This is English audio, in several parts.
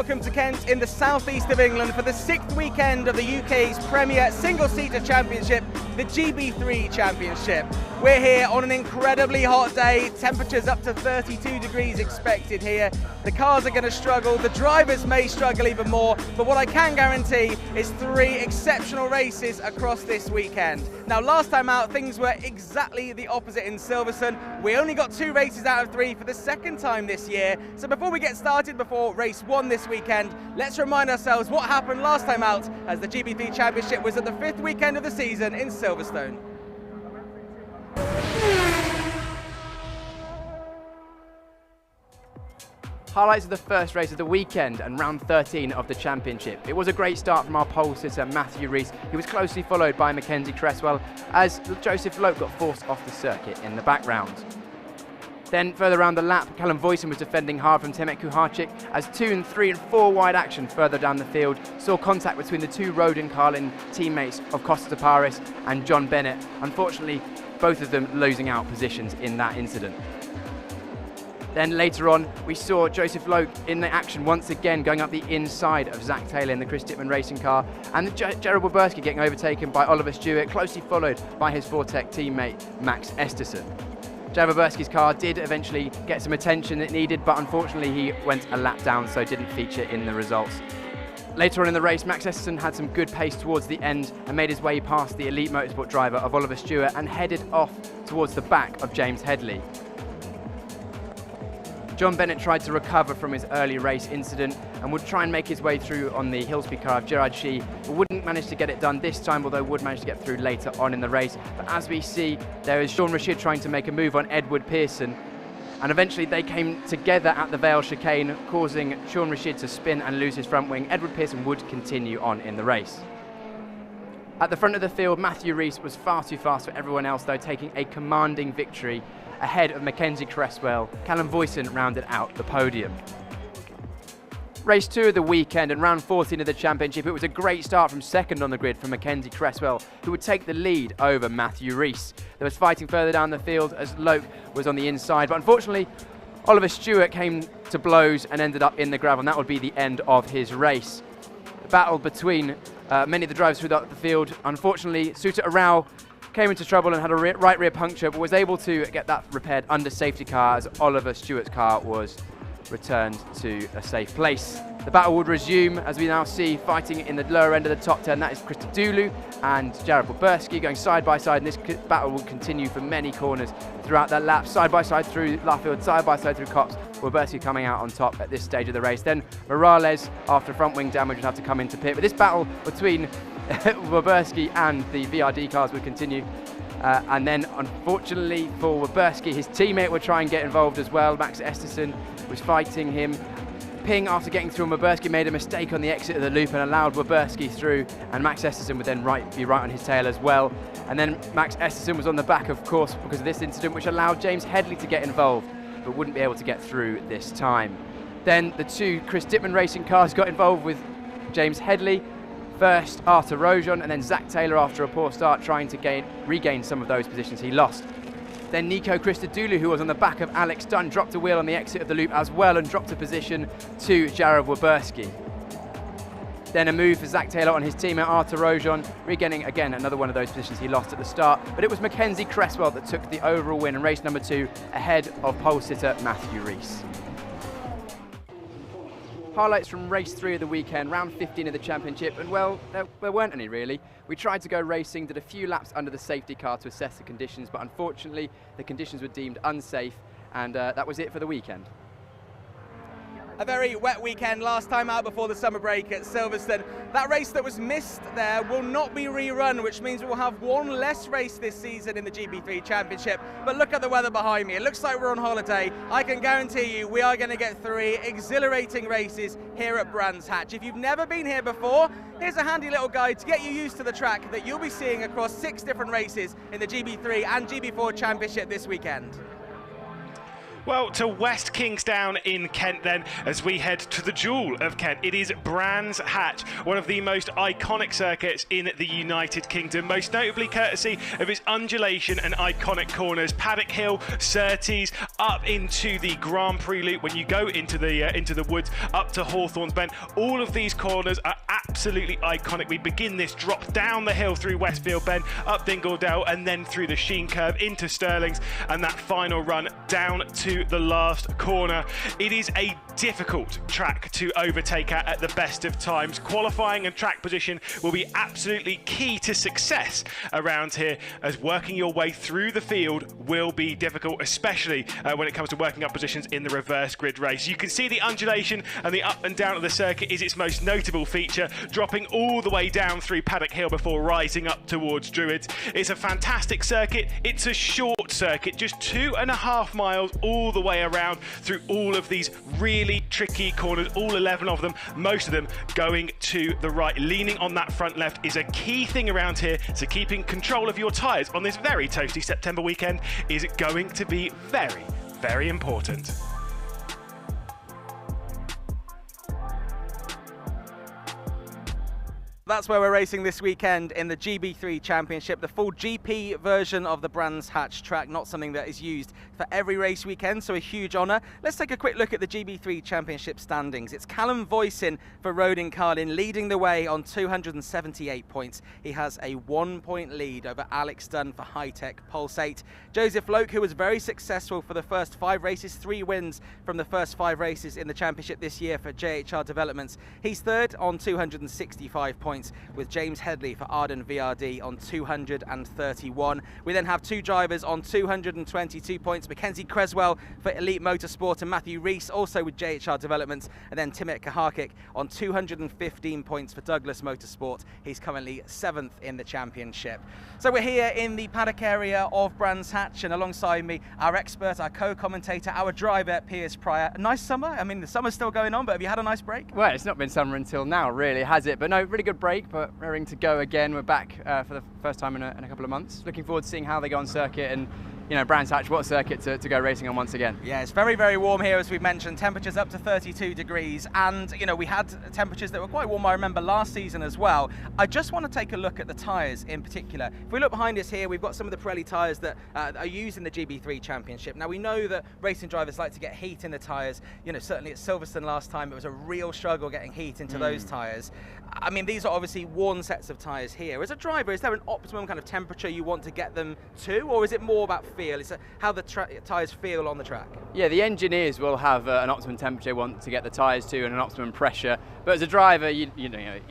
welcome to Kent in the southeast of England for the 6th weekend of the UK's premier single-seater championship, the GB3 Championship. We're here on an incredibly hot day, temperatures up to 32 degrees expected here. The cars are going to struggle, the drivers may struggle even more, but what I can guarantee is 3 exceptional races across this weekend. Now last time out things were exactly the opposite in Silverstone. We only got 2 races out of 3 for the second time this year. So before we get started, before race 1 this weekend, let's remind ourselves what happened last time out as the GB3 Championship was at the 5th weekend of the season in Silverstone. Highlights of the first race of the weekend and round 13 of the championship. It was a great start from our pole sitter Matthew Rees. He was closely followed by Mackenzie Cresswell as Joseph Lope got forced off the circuit in the background. Then further around the lap, Callum Voisin was defending hard from Temek Kuharczyk as 2 and 3 and 4 wide action further down the field saw contact between the 2 Rodin Carlin teammates of Costa Paris and John Bennett. Unfortunately, both of them losing out positions in that incident. Then later on, we saw Joseph Lope in the action once again, going up the inside of Zach Taylor in the Chris Dittman racing car, and Gerald Boberski getting overtaken by Oliver Stewart, closely followed by his Vortec teammate Max Esterson. Gerald Boberski's car did eventually get some attention it needed, but unfortunately he went a lap down, so didn't feature in the results. Later on in the race, Max Esterson had some good pace towards the end and made his way past the elite motorsport driver of Oliver Stewart and headed off towards the back of James Headley. John Bennett tried to recover from his early race incident and would try and make his way through on the Hillsby car of Gerard Shee, but wouldn't manage to get it done this time, although would manage to get through later on in the race. But as we see, there is Sean Rashid trying to make a move on Edward Pearson, and eventually they came together at the Vale chicane, causing Sean Rashid to spin and lose his front wing. Edward Pearson would continue on in the race. At the front of the field, Matthew Rees was far too fast for everyone else, though, taking a commanding victory ahead of Mackenzie Cresswell. Callum Voisin rounded out the podium. Race 2 of the weekend and round 14 of the championship. It was a great start from second on the grid for Mackenzie Cresswell, who would take the lead over Matthew Rees. There was fighting further down the field as Lope was on the inside, but unfortunately Oliver Stewart came to blows and ended up in the gravel, and that would be the end of his race. The battle between many of the drivers through the field. Unfortunately, Suta Arau came into trouble and had a right rear puncture, but was able to get that repaired under safety car as Oliver Stewart's car was returned to a safe place. The battle would resume as we now see fighting in the lower end of the top 10. That is Christodoulou and Jared Boberski going side by side, and this battle will continue for many corners throughout that lap. Side by side through Laffield, side by side through Copse. Boberski coming out on top at this stage of the race. Then Morales, after front wing damage, would have to come into pit. But this battle between Boberski and the VRD cars would continue. And then, unfortunately for Boberski, his teammate would try and get involved as well. Max Esterson was fighting him. Ping, after getting through, Boberski made a mistake on the exit of the loop and allowed Boberski through, and Max Esterson would then be right on his tail as well. And then Max Esterson was on the back, of course, because of this incident, which allowed James Headley to get involved, but wouldn't be able to get through this time. Then the 2 Chris Dittman racing cars got involved with James Headley. First Arthur Rojon, and then Zach Taylor after a poor start, trying to regain some of those positions he lost. Then Nico Christodoulou, who was on the back of Alex Dunn, dropped a wheel on the exit of the loop as well and dropped a position to Jared Boberski. Then a move for Zach Taylor on his teammate Arthur Rojon, regaining again another one of those positions he lost at the start, but it was Mackenzie Cresswell that took the overall win in race number 2 ahead of pole sitter Matthew Rees. Highlights from race 3 of the weekend, round 15 of the championship, and well, there weren't any really. We tried to go racing, did a few laps under the safety car to assess the conditions, but unfortunately the conditions were deemed unsafe, and that was it for the weekend. A very wet weekend last time out before the summer break at Silverstone. That race that was missed there will not be rerun, which means we will have 1 less race this season in the GB3 Championship. But look at the weather behind me. It looks like we're on holiday. I can guarantee you we are going to get 3 exhilarating races here at Brands Hatch. If you've never been here before, here's a handy little guide to get you used to the track that you'll be seeing across 6 different races in the GB3 and GB4 Championship this weekend. Well, to West Kingsdown in Kent then, as we head to the jewel of Kent. It is Brands Hatch, one of the most iconic circuits in the United Kingdom, most notably courtesy of its undulation and iconic corners. Paddock Hill, Surtees, up into the Grand Prix loop when you go into the woods, up to Hawthorns Bend. All of these corners are absolutely iconic. We begin this drop down the hill through Westfield Bend, up Dingledale, and then through the Sheen Curve into Stirlings, and that final run down to the last corner. It is a difficult track to overtake at the best of times. Qualifying and track position will be absolutely key to success around here, as working your way through the field will be difficult, especially when it comes to working up positions in the reverse grid race. You can see the undulation and the up and down of the circuit is its most notable feature, dropping all the way down through Paddock Hill before rising up towards Druids. It's a fantastic circuit. It's a short circuit, just 2.5 miles all the way around through all of these really tricky corners, all 11 of them, most of them going to the right. Leaning on that front left is a key thing around here, so keeping control of your tyres on this very toasty September weekend is going to be very, very important. That's where we're racing this weekend in the GB3 Championship, the full GP version of the Brands Hatch track, not something that is used for every race weekend, so a huge honour. Let's take a quick look at the GB3 Championship standings. It's Callum Voisin for Rodin Carlin leading the way on 278 points. He has a 1-point lead over Alex Dunn for High-Tech Pulsate. Joseph Loke, who was very successful for the first 5 races, 3 wins from the first 5 races in the championship this year for JHR Developments. He's third on 265 points, with James Headley for Arden VRD on 231. We then have 2 drivers on 222 points, Mackenzie Creswell for Elite Motorsport and Matthew Rees also with JHR Developments, and then Timit Kaharkic on 215 points for Douglas Motorsport. He's currently 7th in the championship. So we're here in the paddock area of Brands Hatch, and alongside me, our expert, our co-commentator, our driver, Piers Pryor. A nice summer. I mean, the summer's still going on, but have you had a nice break? Well, it's not been summer until now, really, has it? But no, really good break, but raring to go again. We're back for the first time in a couple of months. Looking forward to seeing how they go on circuit, and you know, Brands Hatch, what circuit to go racing on once again. Yeah, it's very, very warm here, as we've mentioned. Temperatures up to 32 degrees, and you know, we had temperatures that were quite warm, I remember, last season as well. I just want to take a look at the tyres in particular. If we look behind us here, we've got some of the Pirelli tyres that are used in the GB3 Championship. Now, we know that racing drivers like to get heat in the tyres. You know, certainly at Silverstone last time, it was a real struggle getting heat into those tyres. I mean, these are obviously worn sets of tyres here. As a driver, is there an optimum kind of temperature you want to get them to, or is it more about feel? It's how the tyres feel on the track? Yeah, the engineers will have an optimum temperature they want to get the tyres to and an optimum pressure, but as a driver, you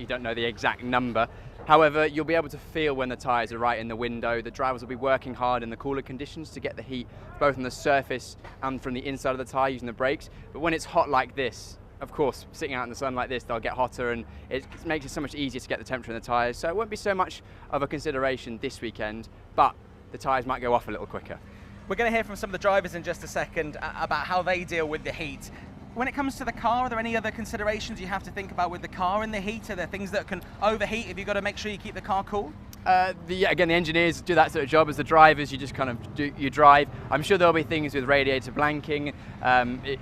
don't know the exact number. However, you'll be able to feel when the tyres are right in the window. The drivers will be working hard in the cooler conditions to get the heat both on the surface and from the inside of the tyre using the brakes. But when it's hot like this, of course, sitting out in the sun like this, they'll get hotter, and it makes it so much easier to get the temperature in the tyres. So it won't be so much of a consideration this weekend, but the tyres might go off a little quicker. We're going to hear from some of the drivers in just a second about how they deal with the heat. When it comes to the car, are there any other considerations you have to think about with the car and the heat? Are there things that can overheat? Have you got to make sure you keep the car cool? Again, the engineers do that sort of job. As the drivers, you just kind of you drive. I'm sure there'll be things with radiator blanking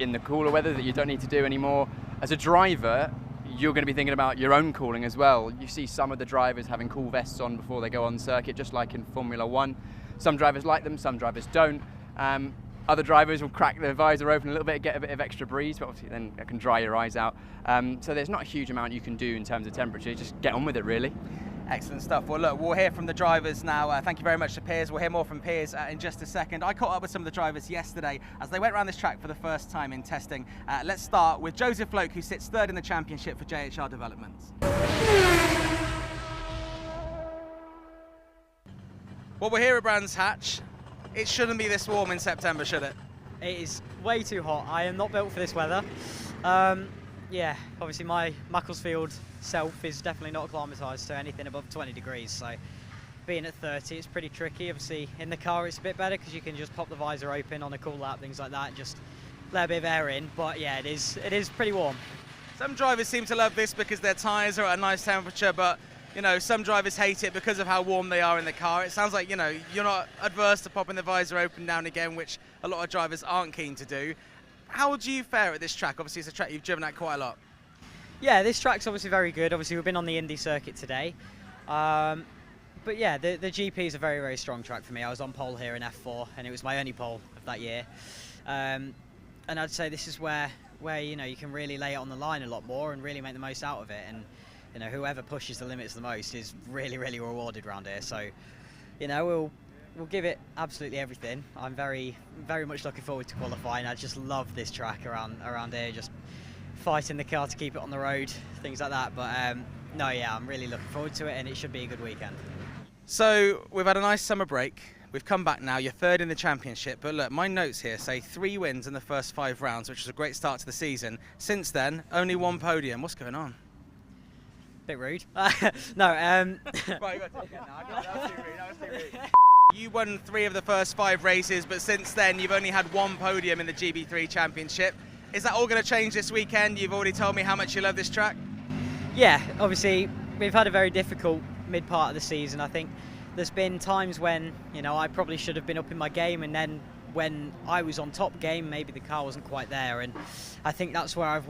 in the cooler weather that you don't need to do anymore. As a driver, you're going to be thinking about your own cooling as well. You see some of the drivers having cool vests on before they go on circuit, just like in Formula 1. Some drivers like them, some drivers don't. Other drivers will crack the visor open a little bit, get a bit of extra breeze, but obviously then it can dry your eyes out. So there's not a huge amount you can do in terms of temperature, just get on with it really. Excellent stuff. Well, look, we'll hear from the drivers now. Thank you very much to Piers. We'll hear more from Piers in just a second. I caught up with some of the drivers yesterday as they went around this track for the first time in testing. Let's start with Joseph Loke, who sits third in the championship for JHR Developments. Well, we're here at Brands Hatch. It shouldn't be this warm in September, should it? It is way too hot. I am not built for this weather. Yeah, obviously my Macclesfield self is definitely not acclimatised to anything above 20 degrees, so being at 30 it's pretty tricky. Obviously in the car it's a bit better because you can just pop the visor open on a cool lap, things like that, and just let a bit of air in, but yeah, it is pretty warm. Some drivers seem to love this because their tyres are at a nice temperature, but You know, some drivers hate it because of how warm they are in the car. It sounds like, you know, you're not adverse to popping the visor open now and again, which a lot of drivers aren't keen to do. How would you fare at this track? Obviously, it's a track you've driven at quite a lot. Yeah, this track's obviously very good. Obviously, we've been on the Indy circuit today. But yeah, the GP is a very, very strong track for me. I was on pole here in F4, and it was my only pole of that year. And I'd say this is where you know, you can really lay it on the line a lot more and really make the most out of it. And you know, whoever pushes the limits the most is really, really rewarded around here. So, you know, we'll give it absolutely everything. I'm very, very much looking forward to qualifying. I just love this track around here, just fighting the car to keep it on the road, things like that. But no, yeah, I'm really looking forward to it, and it should be a good weekend. So we've had a nice summer break. We've come back now. You're third in the championship. But look, my notes here say 3 wins in the first 5 rounds, which was a great start to the season. Since then, only 1 podium. What's going on? Bit rude. No. Right, you got to take it now. That was too rude. You won 3 of the first 5 races, but since then you've only had 1 podium in the GB3 Championship. Is that all going to change this weekend? You've already told me how much you love this track. Yeah, obviously we've had a very difficult mid part of the season. I think there's been times when, you know, I probably should have been up in my game, and then when I was on top game, maybe the car wasn't quite there, and I think that's where I've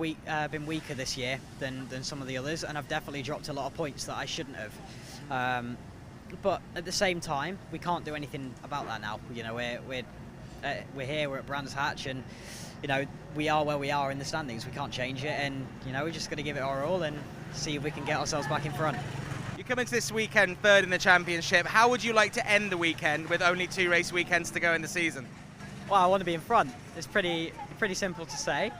been weaker this year than some of the others, and I've definitely dropped a lot of points that I shouldn't have. But at the same time, we can't do anything about that now. You know, we're here, we're at Brands Hatch, and you know, we are where we are in the standings. We can't change it, and you know, we're just going to give it our all and see if we can get ourselves back in front. You come into this weekend third in the championship. How would you like to end the weekend with only 2 race weekends to go in the season? Well, I want to be in front. It's pretty simple to say.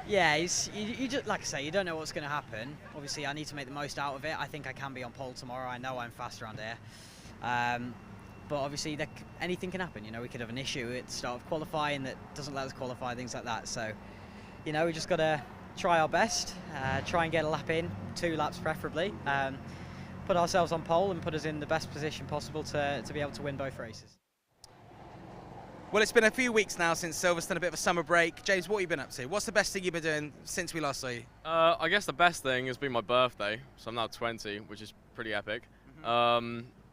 Yeah, you just, like I say, you don't know what's going to happen. Obviously, I need to make the most out of it. I think I can be on pole tomorrow. I know I'm fast around here. But obviously, anything can happen. You know, we could have an issue at the start of qualifying that doesn't let us qualify, things like that. So, you know, we just got to try our best, try and get a lap in, 2 laps preferably, put ourselves on pole and put us in the best position possible to be able to win both races. Well, it's been a few weeks now since Silverstone, a bit of a summer break. James, what have you been up to? What's the best thing you've been doing since we last saw you? I guess the best thing has been my birthday, so I'm now 20, which is pretty epic. But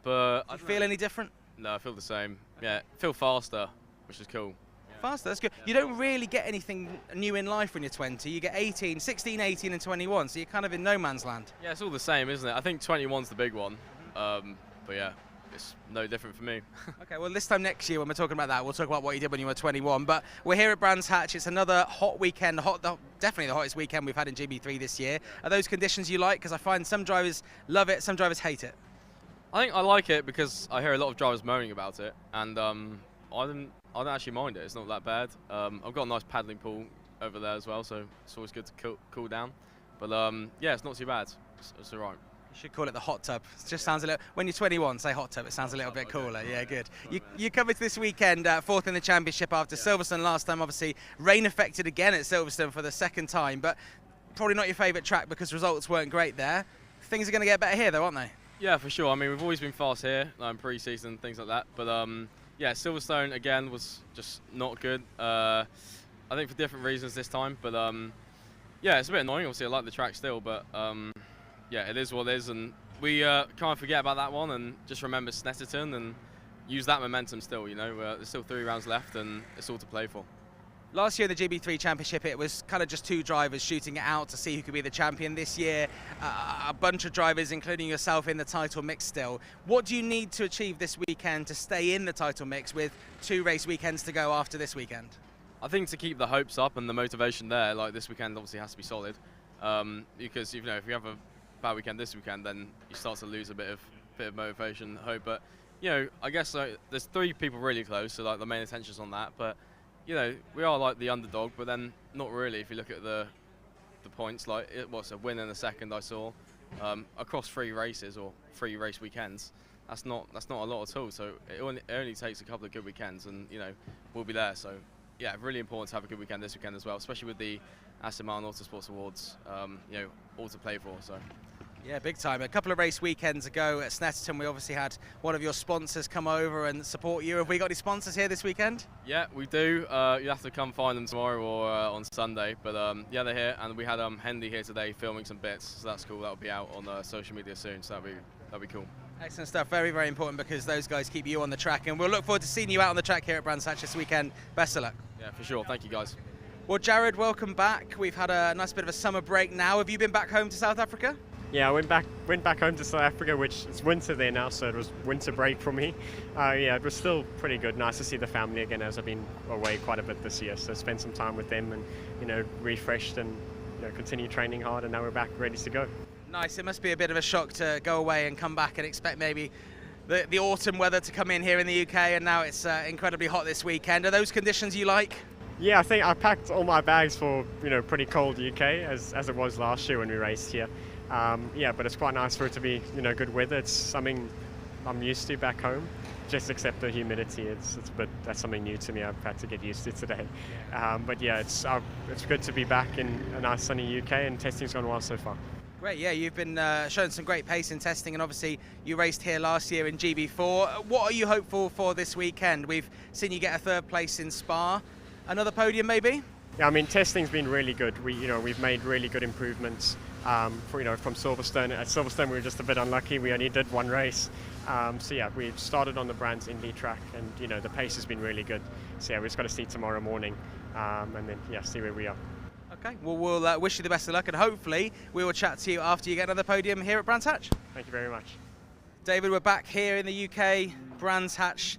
Do you feel any different? No, I feel the same. Yeah, feel faster, which is cool. Faster, that's good. You don't really get anything new in life when you're 20. You get 16, 18 and 21, so you're kind of in no man's land. Yeah, it's all the same, isn't it? I think 21's the big one. But yeah, it's no different for me. Okay, well, this time next year when we're talking about that, we'll talk about what you did when you were 21. But we're here at Brands Hatch. It's another hot weekend, definitely the hottest weekend we've had in GB3 this year. Are those conditions you like? Because I find some drivers love it, some drivers hate it. I think I like it because I hear a lot of drivers moaning about it, and I don't actually mind it. It's not that bad. I've got a nice paddling pool over there as well, so it's always good to cool down. But yeah, it's not too bad. It's all right. You should call it the hot tub. It just sounds a little. When you're 21, say hot tub. It sounds a little bit cooler. Yeah, good. You covered this weekend 4th in the championship after Silverstone last time. Obviously, rain affected again at Silverstone for the 2nd time, but probably not your favourite track because results weren't great there. Things are going to get better here, though, aren't they? Yeah, for sure. I mean, we've always been fast here, pre-season, things like that. But yeah, Silverstone again was just not good. I think for different reasons this time. But yeah, it's a bit annoying. Obviously, I like the track still, but yeah, it is what it is, and we can't forget about that one and just remember Snetterton and use that momentum still. You know, there's still 3 rounds left, and it's all to play for. Last year, the GB3 Championship, it was kind of just 2 drivers shooting it out to see who could be the champion. This year, a bunch of drivers, including yourself, in the title mix still. What do you need to achieve this weekend to stay in the title mix with 2 race weekends to go after this weekend? I think to keep the hopes up and the motivation there, like this weekend obviously has to be solid, because if you have a bad weekend this weekend, then you start to lose a bit of motivation, hope. But you know, I guess there's 3 people really close, so like the main attention's on that. But you know, we are like the underdog, but then not really if you look at the points. Like it was a win and a second I saw across 3 races or 3 race weekends. That's not a lot at all. So it only takes a couple of good weekends, and you know, we'll be there. So yeah, really important to have a good weekend this weekend as well, especially with the Aston Martin Autosports Awards. You know, all to play for. So Yeah, big time. A couple of race weekends ago at Snetterton, we obviously had one of your sponsors come over and support you. Have we got any sponsors here this weekend? Yeah, we do. You have to come find them tomorrow or on Sunday. But yeah, they're here, and we had Hendy here today filming some bits, so that's cool. That'll be out on social media soon, so that'll be cool. Excellent stuff. Very, very important because those guys keep you on the track, and we'll look forward to seeing you out on the track here at Brands Hatch this weekend. Best of luck. Yeah, for sure. Thank you, guys. Well, Jared, welcome back. We've had a nice bit of a summer break now. Have you been back home to South Africa? Yeah, I went back home to South Africa, which it's winter there now, so it was winter break for me. Yeah, it was still pretty good. Nice to see the family again, as I've been away quite a bit this year. So spent some time with them and refreshed and continue training hard. And now we're back, ready to go. Nice. It must be a bit of a shock to go away and come back and expect maybe the autumn weather to come in here in the UK. And now it's incredibly hot this weekend. Are those conditions you like? Yeah, I think I packed all my bags for pretty cold UK as it was last year when we raced here. Yeah, but it's quite nice for it to be good weather. It's something I'm used to back home. Just except the humidity, that's something new to me. I've had to get used to today. But yeah, it's good to be back in a nice sunny UK, and testing's gone well so far. Great, yeah, you've been showing some great pace in testing, and obviously you raced here last year in GB4. What are you hopeful for this weekend? We've seen you get a third place in Spa. Another podium, maybe? Yeah, I mean, testing's been really good. We've made really good improvements. From Silverstone. At Silverstone, we were just a bit unlucky. We only did one race. So yeah, we started on the Brands Indy track, and the pace has been really good. So yeah, we just got to see tomorrow morning, and then see where we are. Okay, well, we'll wish you the best of luck, and hopefully we will chat to you after you get another podium here at Brands Hatch. Thank you very much. David, we're back here in the UK, Brands Hatch.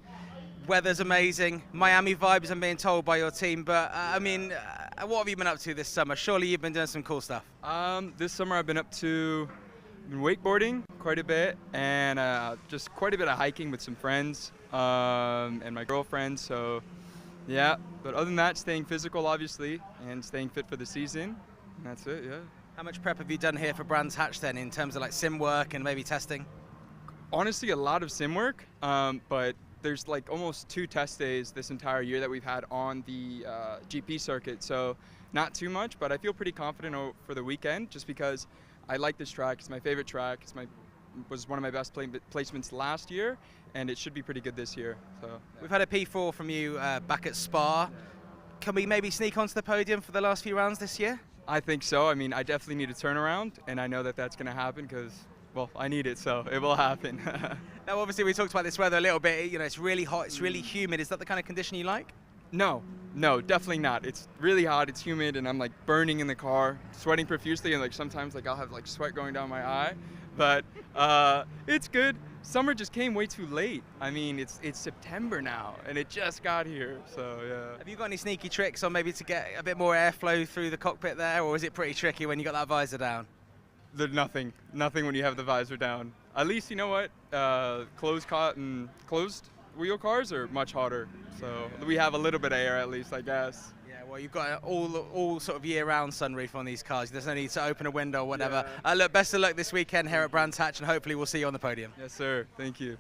Weather's amazing. Miami vibes, I'm being told by your team, but what have you been up to this summer? Surely you've been doing some cool stuff. This summer I've been up to wakeboarding quite a bit, and just quite a bit of hiking with some friends and my girlfriend. So yeah, but other than that, staying physical obviously and staying fit for the season. And that's it. Yeah. How much prep have you done here for Brands Hatch then, in terms of like sim work and maybe testing? Honestly, a lot of sim work, but there's like almost 2 test days this entire year that we've had on the GP circuit, so not too much, but I feel pretty confident for the weekend just because I like this track. It's my favorite track. Was one of my best placements last year, and it should be pretty good this year. So yeah. We've had a P4 from you back at Spa. Can we maybe sneak onto the podium for the last few rounds this year? I think so. I mean, I definitely need a turnaround, and I know that that's going to happen because, well, I need it, so it will happen. Now, obviously, we talked about this weather a little bit. It's really hot, it's really humid. Is that the kind of condition you like? No, definitely not. It's really hot, it's humid, and I'm like burning in the car, sweating profusely, and like sometimes like I'll have like sweat going down my eye. But it's good. Summer just came way too late. I mean, it's September now, and it just got here, so yeah. Have you got any sneaky tricks on maybe to get a bit more airflow through the cockpit there, or is it pretty tricky when you got that visor down? There's nothing when you have the visor down. At least, you know what, closed wheel cars are much hotter, so we have a little bit of air at least, I guess. Yeah, well, you've got all sort of year-round sunroof on these cars. There's no need to open a window or whatever. Yeah. Look, best of luck this weekend here at Brands Hatch, and hopefully we'll see you on the podium. Yes, sir. Thank you.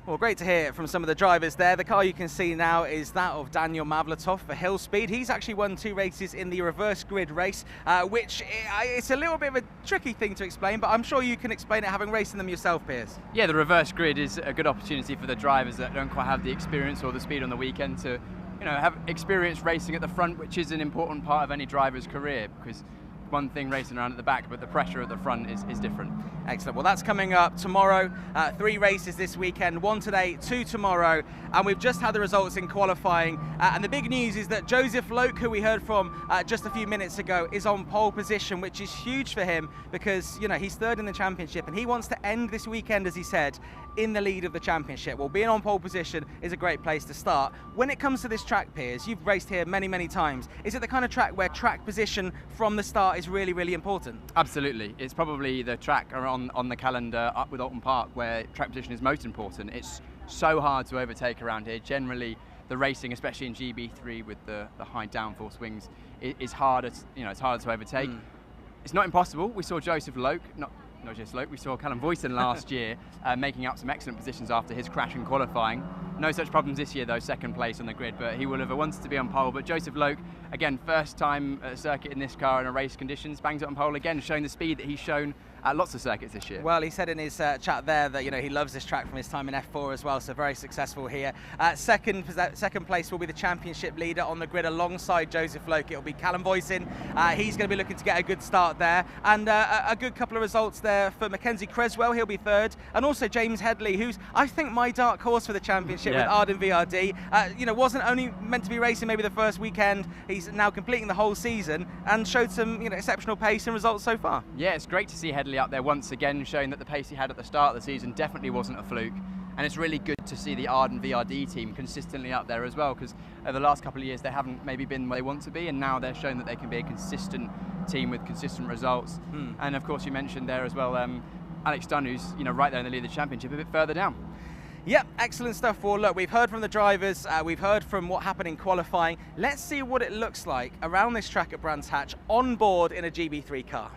Well, great to hear from some of the drivers there. The car you can see now is that of Daniel Mavlatov for Hill Speed. He's actually won 2 races in the reverse grid race, which it's a little bit of a tricky thing to explain, but I'm sure you can explain it having raced in them yourself, Piers. Yeah, the reverse grid is a good opportunity for the drivers that don't quite have the experience or the speed on the weekend to, have experience racing at the front, which is an important part of any driver's career, because one thing racing around at the back, but the pressure at the front is different. Excellent. Well, that's coming up tomorrow. 3 races this weekend, 1 today, 2 tomorrow, and we've just had the results in qualifying. And the big news is that Joseph Loke, who we heard from just a few minutes ago, is on pole position, which is huge for him because he's 3rd in the championship, and he wants to end this weekend, as he said, in the lead of the championship. Well, being on pole position is a great place to start. When it comes to this track, Piers, you've raced here many, many times. Is it the kind of track where track position from the start is really, really important? Absolutely. It's probably the track on the calendar up with Alton Park where track position is most important. It's so hard to overtake around here. Generally, the racing, especially in GB3 with the high downforce wings, is harder. It's harder to overtake. It's not impossible. We saw Joseph Loke, not just Loke, we saw Callum Voyton last year making up some excellent positions after his crash in qualifying. No such problems this year though, second place on the grid, but he will have wanted to be on pole. But Joseph Loke, again, first time at a circuit in this car in a race conditions, bangs it on pole again, showing the speed that he's shown at lots of circuits this year. Well, he said in his chat there that he loves this track from his time in F4 as well, so very successful here. Second place will be the championship leader on the grid alongside Joseph Loke. It'll be Callum Boyson. He's going to be looking to get a good start there, and a good couple of results there for Mackenzie Creswell. He'll be third, and also James Headley, who's I think my dark horse for the championship with Arden VRD. Wasn't only meant to be racing maybe the first weekend. He's now completing the whole season and showed some exceptional pace and results so far. Yeah, it's great to see Headley up there once again, showing that the pace he had at the start of the season definitely wasn't a fluke. And it's really good to see the Arden VRD team consistently up there as well, because over the last couple of years they haven't maybe been where they want to be, and now they're showing that they can be a consistent team with consistent results. And of course you mentioned there as well Alex Dunn, who's right there in the lead of the championship, a bit further down. Yep, excellent stuff. Well, look, we've heard from the drivers, we've heard from what happened in qualifying. Let's see what it looks like around this track at Brands Hatch on board in a GB3 car.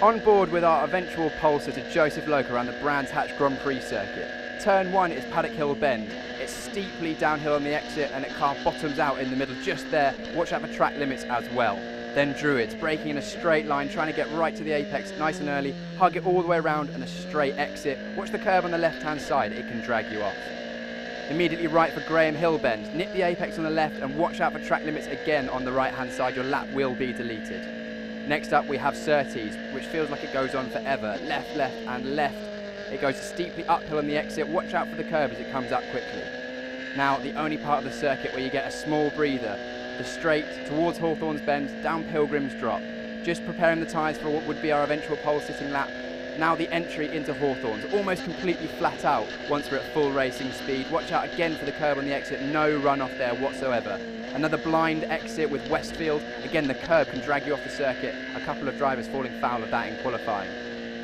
On board with our eventual pole sitter Joseph Loke around the Brands Hatch Grand Prix circuit. Turn 1 is Paddock Hill Bend. It's steeply downhill on the exit and the car bottoms out in the middle just there. Watch out for track limits as well. Then Druids, braking in a straight line, trying to get right to the apex nice and early, hug it all the way around and a straight exit. Watch the curve on the left-hand side, it can drag you off. Immediately right for Graham Hill Bend, nip the apex on the left and watch out for track limits again on the right-hand side, your lap will be deleted. Next up we have Surtees, which feels like it goes on forever. Left, left and left. It goes steeply uphill on the exit, watch out for the curve as it comes up quickly. Now the only part of the circuit where you get a small breather, the straight towards Hawthorne's Bend, down Pilgrim's Drop. Just preparing the tyres for what would be our eventual pole sitting lap. Now the entry into Hawthorne's, almost completely flat out once we're at full racing speed. Watch out again for the curb on the exit, no runoff there whatsoever. Another blind exit with Westfield. Again, the curb can drag you off the circuit. A couple of drivers falling foul of that in qualifying.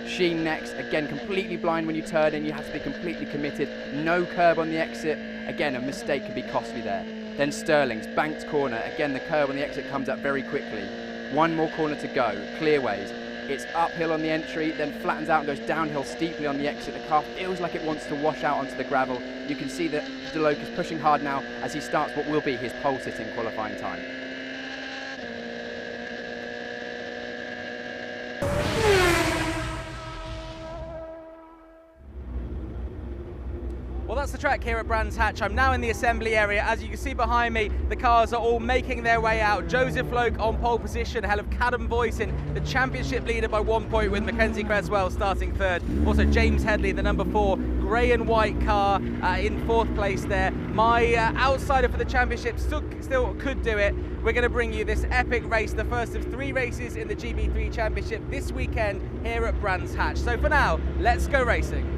Sheen next, again completely blind when you turn in, you have to be completely committed. No curb on the exit, again a mistake can be costly there. Then Sterling's, banked corner, again the curb on the exit comes up very quickly. One more corner to go, Clearways. It's uphill on the entry, then flattens out and goes downhill steeply on the exit. The car feels like it wants to wash out onto the gravel. You can see that DeLoke is pushing hard now as he starts what will be his pole sitting qualifying time. Well, that's the track here at Brands Hatch. I'm now in the assembly area. As you can see behind me, the cars are all making their way out. Joseph Loke on pole position, ahead of Callum Boyson, the championship leader by 1 point, with Mackenzie Creswell starting third. Also James Headley, the number 4 grey and white car, in 4th place there. My outsider for the championship still could do it. We're going to bring you this epic race, the first of 3 races in the GB3 Championship this weekend here at Brands Hatch. So for now, let's go racing.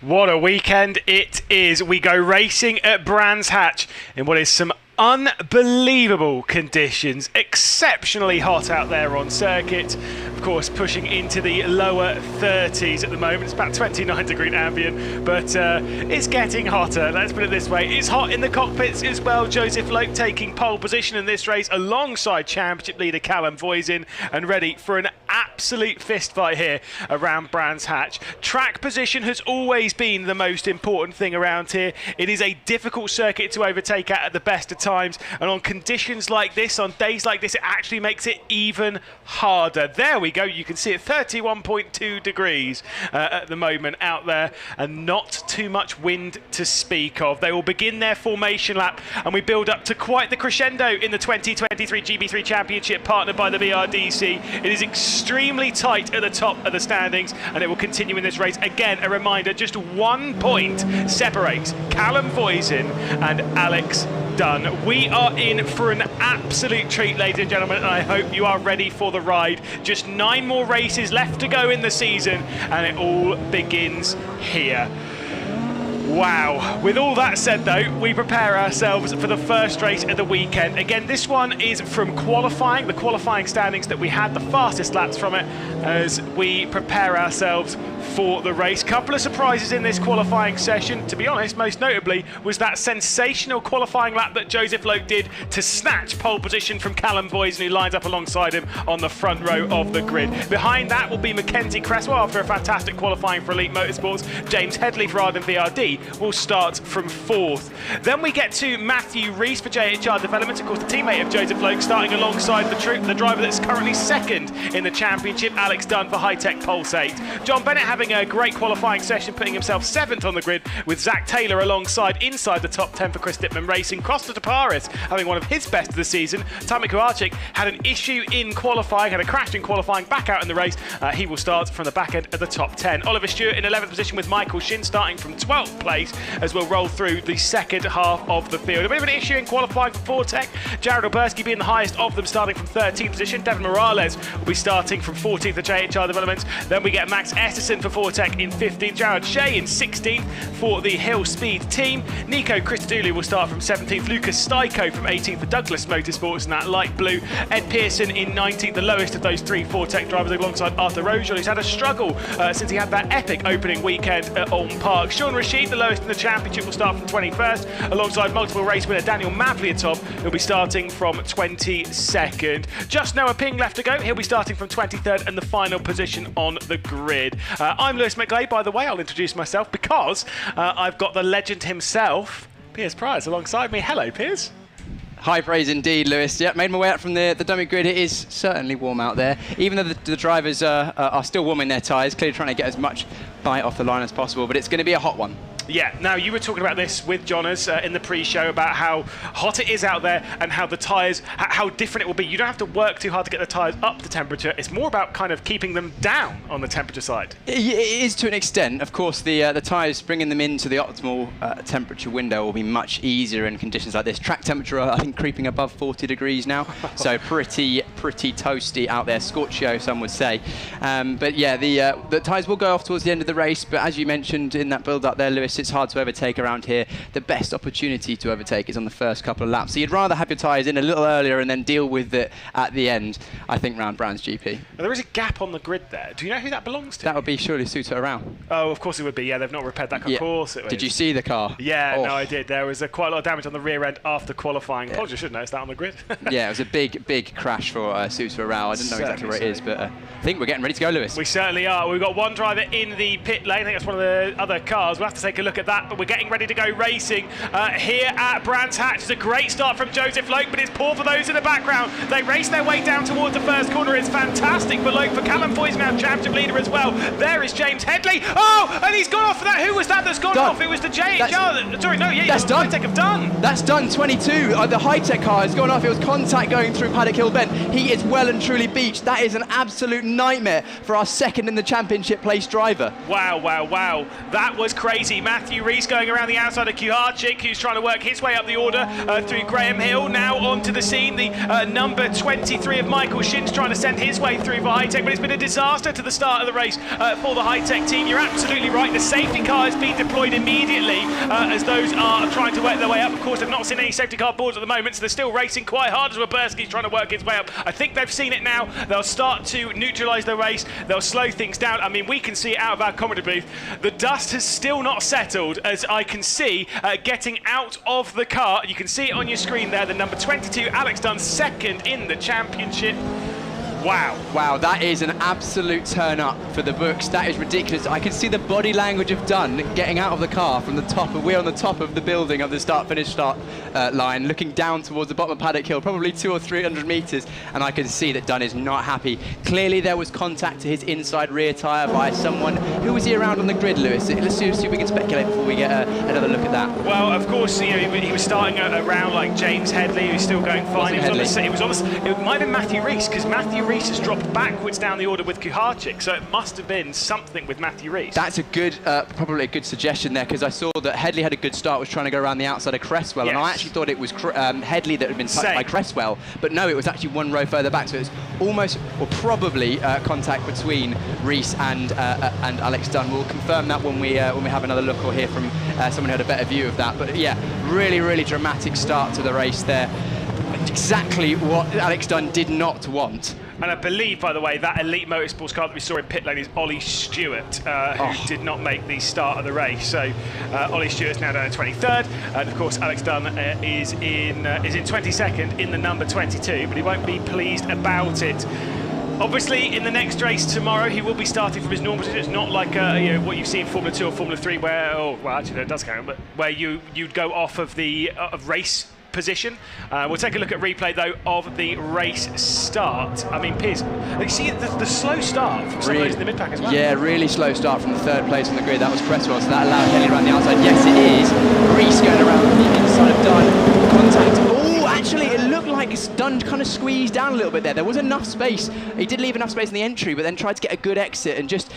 What a weekend it is. We go racing at Brands Hatch in what is some unbelievable conditions. Exceptionally hot out there on circuit. Of course, pushing into the lower 30s at the moment. It's about 29 degree ambient, but it's getting hotter. Let's put it this way. It's hot in the cockpits as well. Joseph Loke taking pole position in this race alongside championship leader Callum Boyson, and ready for an absolute fist fight here around Brands Hatch. Track position has always been the most important thing around here. It is a difficult circuit to overtake at the best of times, and on conditions like this, on days like this, it actually makes it even harder. There we we go. You can see it 31.2 degrees at the moment out there, and not too much wind to speak of. They will begin their formation lap, and we build up to quite the crescendo in the 2023 GB3 Championship, partnered by the BRDC. It is extremely tight at the top of the standings, and it will continue in this race. Again, a reminder, just 1 point separates Callum Voisin and Alex Dunn. We are in for an absolute treat, ladies and gentlemen, and I hope you are ready for the ride. Just 9 more races left to go in the season, and it all begins here. Wow. With all that said, though, we prepare ourselves for the first race of the weekend. Again, this one is from qualifying, the qualifying standings that we had, the fastest laps from it, as we prepare ourselves for the race. Couple of surprises in this qualifying session. To be honest, most notably was that sensational qualifying lap that Joseph Loke did to snatch pole position from Callum Voisin, who lines up alongside him on the front row of the grid. Behind that will be Mackenzie Cresswell after a fantastic qualifying for Elite Motorsports. James Headley for Arden VRD will start from 4th. Then we get to Matthew Rees for JHR Development, of course the teammate of Joseph Loke, starting alongside the driver that's currently 2nd in the championship, Alex Dunn for High-Tech Pulse 8. John Bennett having a great qualifying session, putting himself 7th on the grid, with Zach Taylor alongside inside the top 10 for Chris Dittman Racing. Costa Taparis having one of his best of the season. Tommy Kowalczyk had an issue in qualifying, had a crash in qualifying, back out in the race. He will start from the back end of the top 10. Oliver Stewart in 11th position with Michael Shin starting from 12th place, as we'll roll through the second half of the field. A bit of an issue in qualifying for Fortec. Jared Oberski being the highest of them, starting from 13th position. Devin Morales will be starting from 14th for JHR Developments. Then we get Max Esserson for Fortec in 15th. Jared Shea in 16th for the Hill Speed team. Nico Christodoulou will start from 17th. Lucas Styko from 18th for Douglas Motorsports in that light blue. Ed Pearson in 19th, the lowest of those 3 Fortec drivers, alongside Arthur Rojon, who's had a struggle since he had that epic opening weekend at Alton Park. Sean Rashid, the lowest in the championship, will start from 21st, alongside multiple race winner Daniel Mavliatov, who'll be starting from 22nd. Just Noah Ping left to go. He'll be starting from 23rd and the final position on the grid. I'm Lewis McGlade, by the way. I'll introduce myself because I've got the legend himself, Piers Price, alongside me. Hello, Piers. High praise indeed, Lewis. Yeah, made my way out from the dummy grid. It is certainly warm out there, even though the drivers are still warming their tyres, clearly trying to get as much bite off the line as possible, but it's going to be a hot one. Yeah, now you were talking about this with Jonas in the pre-show about how hot it is out there and how the tyres, how different it will be. You don't have to work too hard to get the tyres up to temperature. It's more about kind of keeping them down on the temperature side. It is to an extent. Of course, the tyres, bringing them into the optimal temperature window will be much easier in conditions like this. Track temperature, I think, creeping above 40 degrees now, so pretty toasty out there, scorchio, some would say. But yeah, the tyres will go off towards the end of the race, but as you mentioned in that build-up there, Lewis, it's hard to overtake around here. The best opportunity to overtake is on the first couple of laps. So you'd rather have your tyres in a little earlier and then deal with it at the end, I think, round Brands GP. Now, there is a gap on the grid there. Do you know who that belongs to? That would be surely Suter Arau. Oh, of course it would be. Yeah, they've not repaired that car. Yeah. Of course it was. Did you see the car? Yeah, oh. No, I did. There was quite a lot of damage on the rear end after qualifying. Yeah. Apologies, I should notice that on the grid. Yeah, it was a big crash for Suter Arau. I didn't know exactly where it is, but I think we're getting ready to go, Lewis. We certainly are. We've got one driver in the pit lane. I think that's one of the other cars. We'll have to take a look at that, but we're getting ready to go racing here at Brands Hatch. It's a great start from Joseph Loke, but it's poor for those in the background. They race their way down towards the first corner. It's fantastic for Loke, for Callum Voisin, now championship leader as well. There is James Headley. Oh, and he's gone off for that. Who was that that's gone off? It was the JHR. Sorry, no, yeah, that's done. High-Tech have done. That's done, 22. The High-Tech car has gone off. It was contact going through Paddock Hill Bend. He is well and truly beached. That is an absolute nightmare for our second in the championship place driver. Wow, wow, wow. That was crazy. Matthew Rees going around the outside of Kowalczyk, who's trying to work his way up the order through Graham Hill. Now onto the scene, the number 23 of Michael Shin's trying to send his way through for High-Tech, but it's been a disaster to the start of the race for the High-Tech team. You're absolutely right. The safety car has been deployed immediately as those are trying to work their way up. Of course, they've not seen any safety car boards at the moment, so they're still racing quite hard as Weberski's trying to work his way up. I think they've seen it now. They'll start to neutralise the race. They'll slow things down. I mean, we can see it out of our commentary booth. The dust has still not settled, as I can see getting out of the car. You can see it on your screen there. The number 22, Alex Dunn, second in the championship. Wow. Wow, that is an absolute turn up for the books. That is ridiculous. I can see the body language of Dunn getting out of the car from the top. We're on the top of the building of the start-finish line, looking down towards the bottom of Paddock Hill, probably 200 or 300 metres, and I can see that Dunn is not happy. Clearly there was contact to his inside rear tyre by someone. Who was he around on the grid, Lewis? Let's see if we can speculate before we get another look at that. Well, of course, you know, he was starting around like James Headley, who's still going fine. It might have been Matthew Rees, because Matthew Rees has dropped backwards down the order with Kuharczyk, so it must have been something with Matthew Rees. That's a good, probably a good suggestion there, because I saw that Headley had a good start, was trying to go around the outside of Cresswell, yes. and I actually thought it was Headley that had been touched by Cresswell, but no, it was actually one row further back, so it was almost, or probably, contact between Rees and Alex Dunn. We'll confirm that when we have another look or hear from someone who had a better view of that. But yeah, really, really dramatic start to the race there. Exactly what Alex Dunn did not want. And I believe, by the way, that Elite Motorsports car that we saw in pit lane is Ollie Stewart, who did not make the start of the race. So Ollie Stewart's now down in 23rd, and of course Alex Dunn is in 22nd in the number 22, but he won't be pleased about it. Obviously, in the next race tomorrow, he will be starting from his normal position. It's not like you know, what you see in Formula 2 or Formula 3, where, well, actually, that does count, but where you'd go off of the race position. We'll take a look at replay though of the race start. I mean, Piers, you see the slow start from some of those in the mid-pack as well. Yeah, really slow start from the third place on the grid. That was Cresswell, so that allowed Headley around the outside. Yes, it is. Rees going around the inside of Dunn. Contact. Oh, actually, it looked like Dunn kind of squeezed down a little bit there. There was enough space. He did leave enough space in the entry, but then tried to get a good exit and just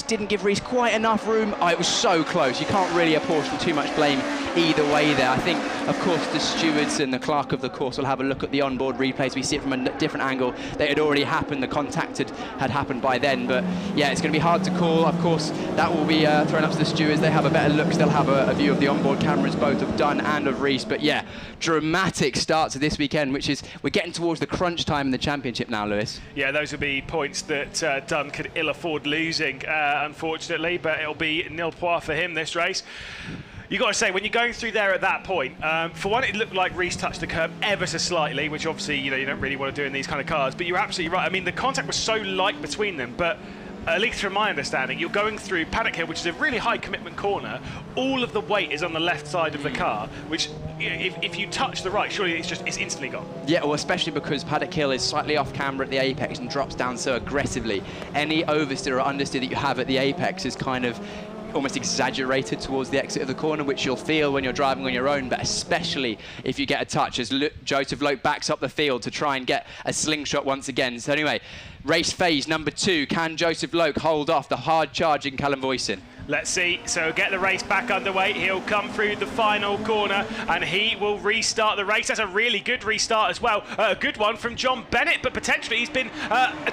didn't give Rees quite enough room. Oh, it was so close. You can't really apportion too much blame either way there. I think, of course, the stewards and the clerk of the course will have a look at the onboard replays. We see it from a different angle. They had already happened. The contact had happened by then. But yeah, it's going to be hard to call. Of course, that will be thrown up to the stewards. They have a better look. They'll have a view of the onboard cameras, both of Dunn and of Rees. But yeah, dramatic start to this weekend, which is, we're getting towards the crunch time in the championship now, Lewis. Yeah, those will be points that Dunn could ill afford losing, unfortunately, but it'll be nil point for him this race. You've got to say, when you're going through there at that point, for one, it looked like Rees touched the curb ever so slightly, which obviously, you know, you don't really want to do in these kind of cars, but you're absolutely right. I mean, the contact was so light between them, but at least from my understanding, you're going through Paddock Hill, which is a really high commitment corner. All of the weight is on the left side of the car, which if you touch the right, surely it's instantly gone. Yeah, well, especially because Paddock Hill is slightly off camber at the apex and drops down so aggressively. Any oversteer or understeer that you have at the apex is kind of almost exaggerated towards the exit of the corner, which you'll feel when you're driving on your own, but especially if you get a touch, as Joseph Loke backs up the field to try and get a slingshot once again. So anyway, race phase number 2. Can Joseph Loke hold off the hard-charging Callum Voisin? Let's see. So get the race back underway. He'll come through the final corner and he will restart the race. That's a really good restart as well. A good one from John Bennett, but potentially he's been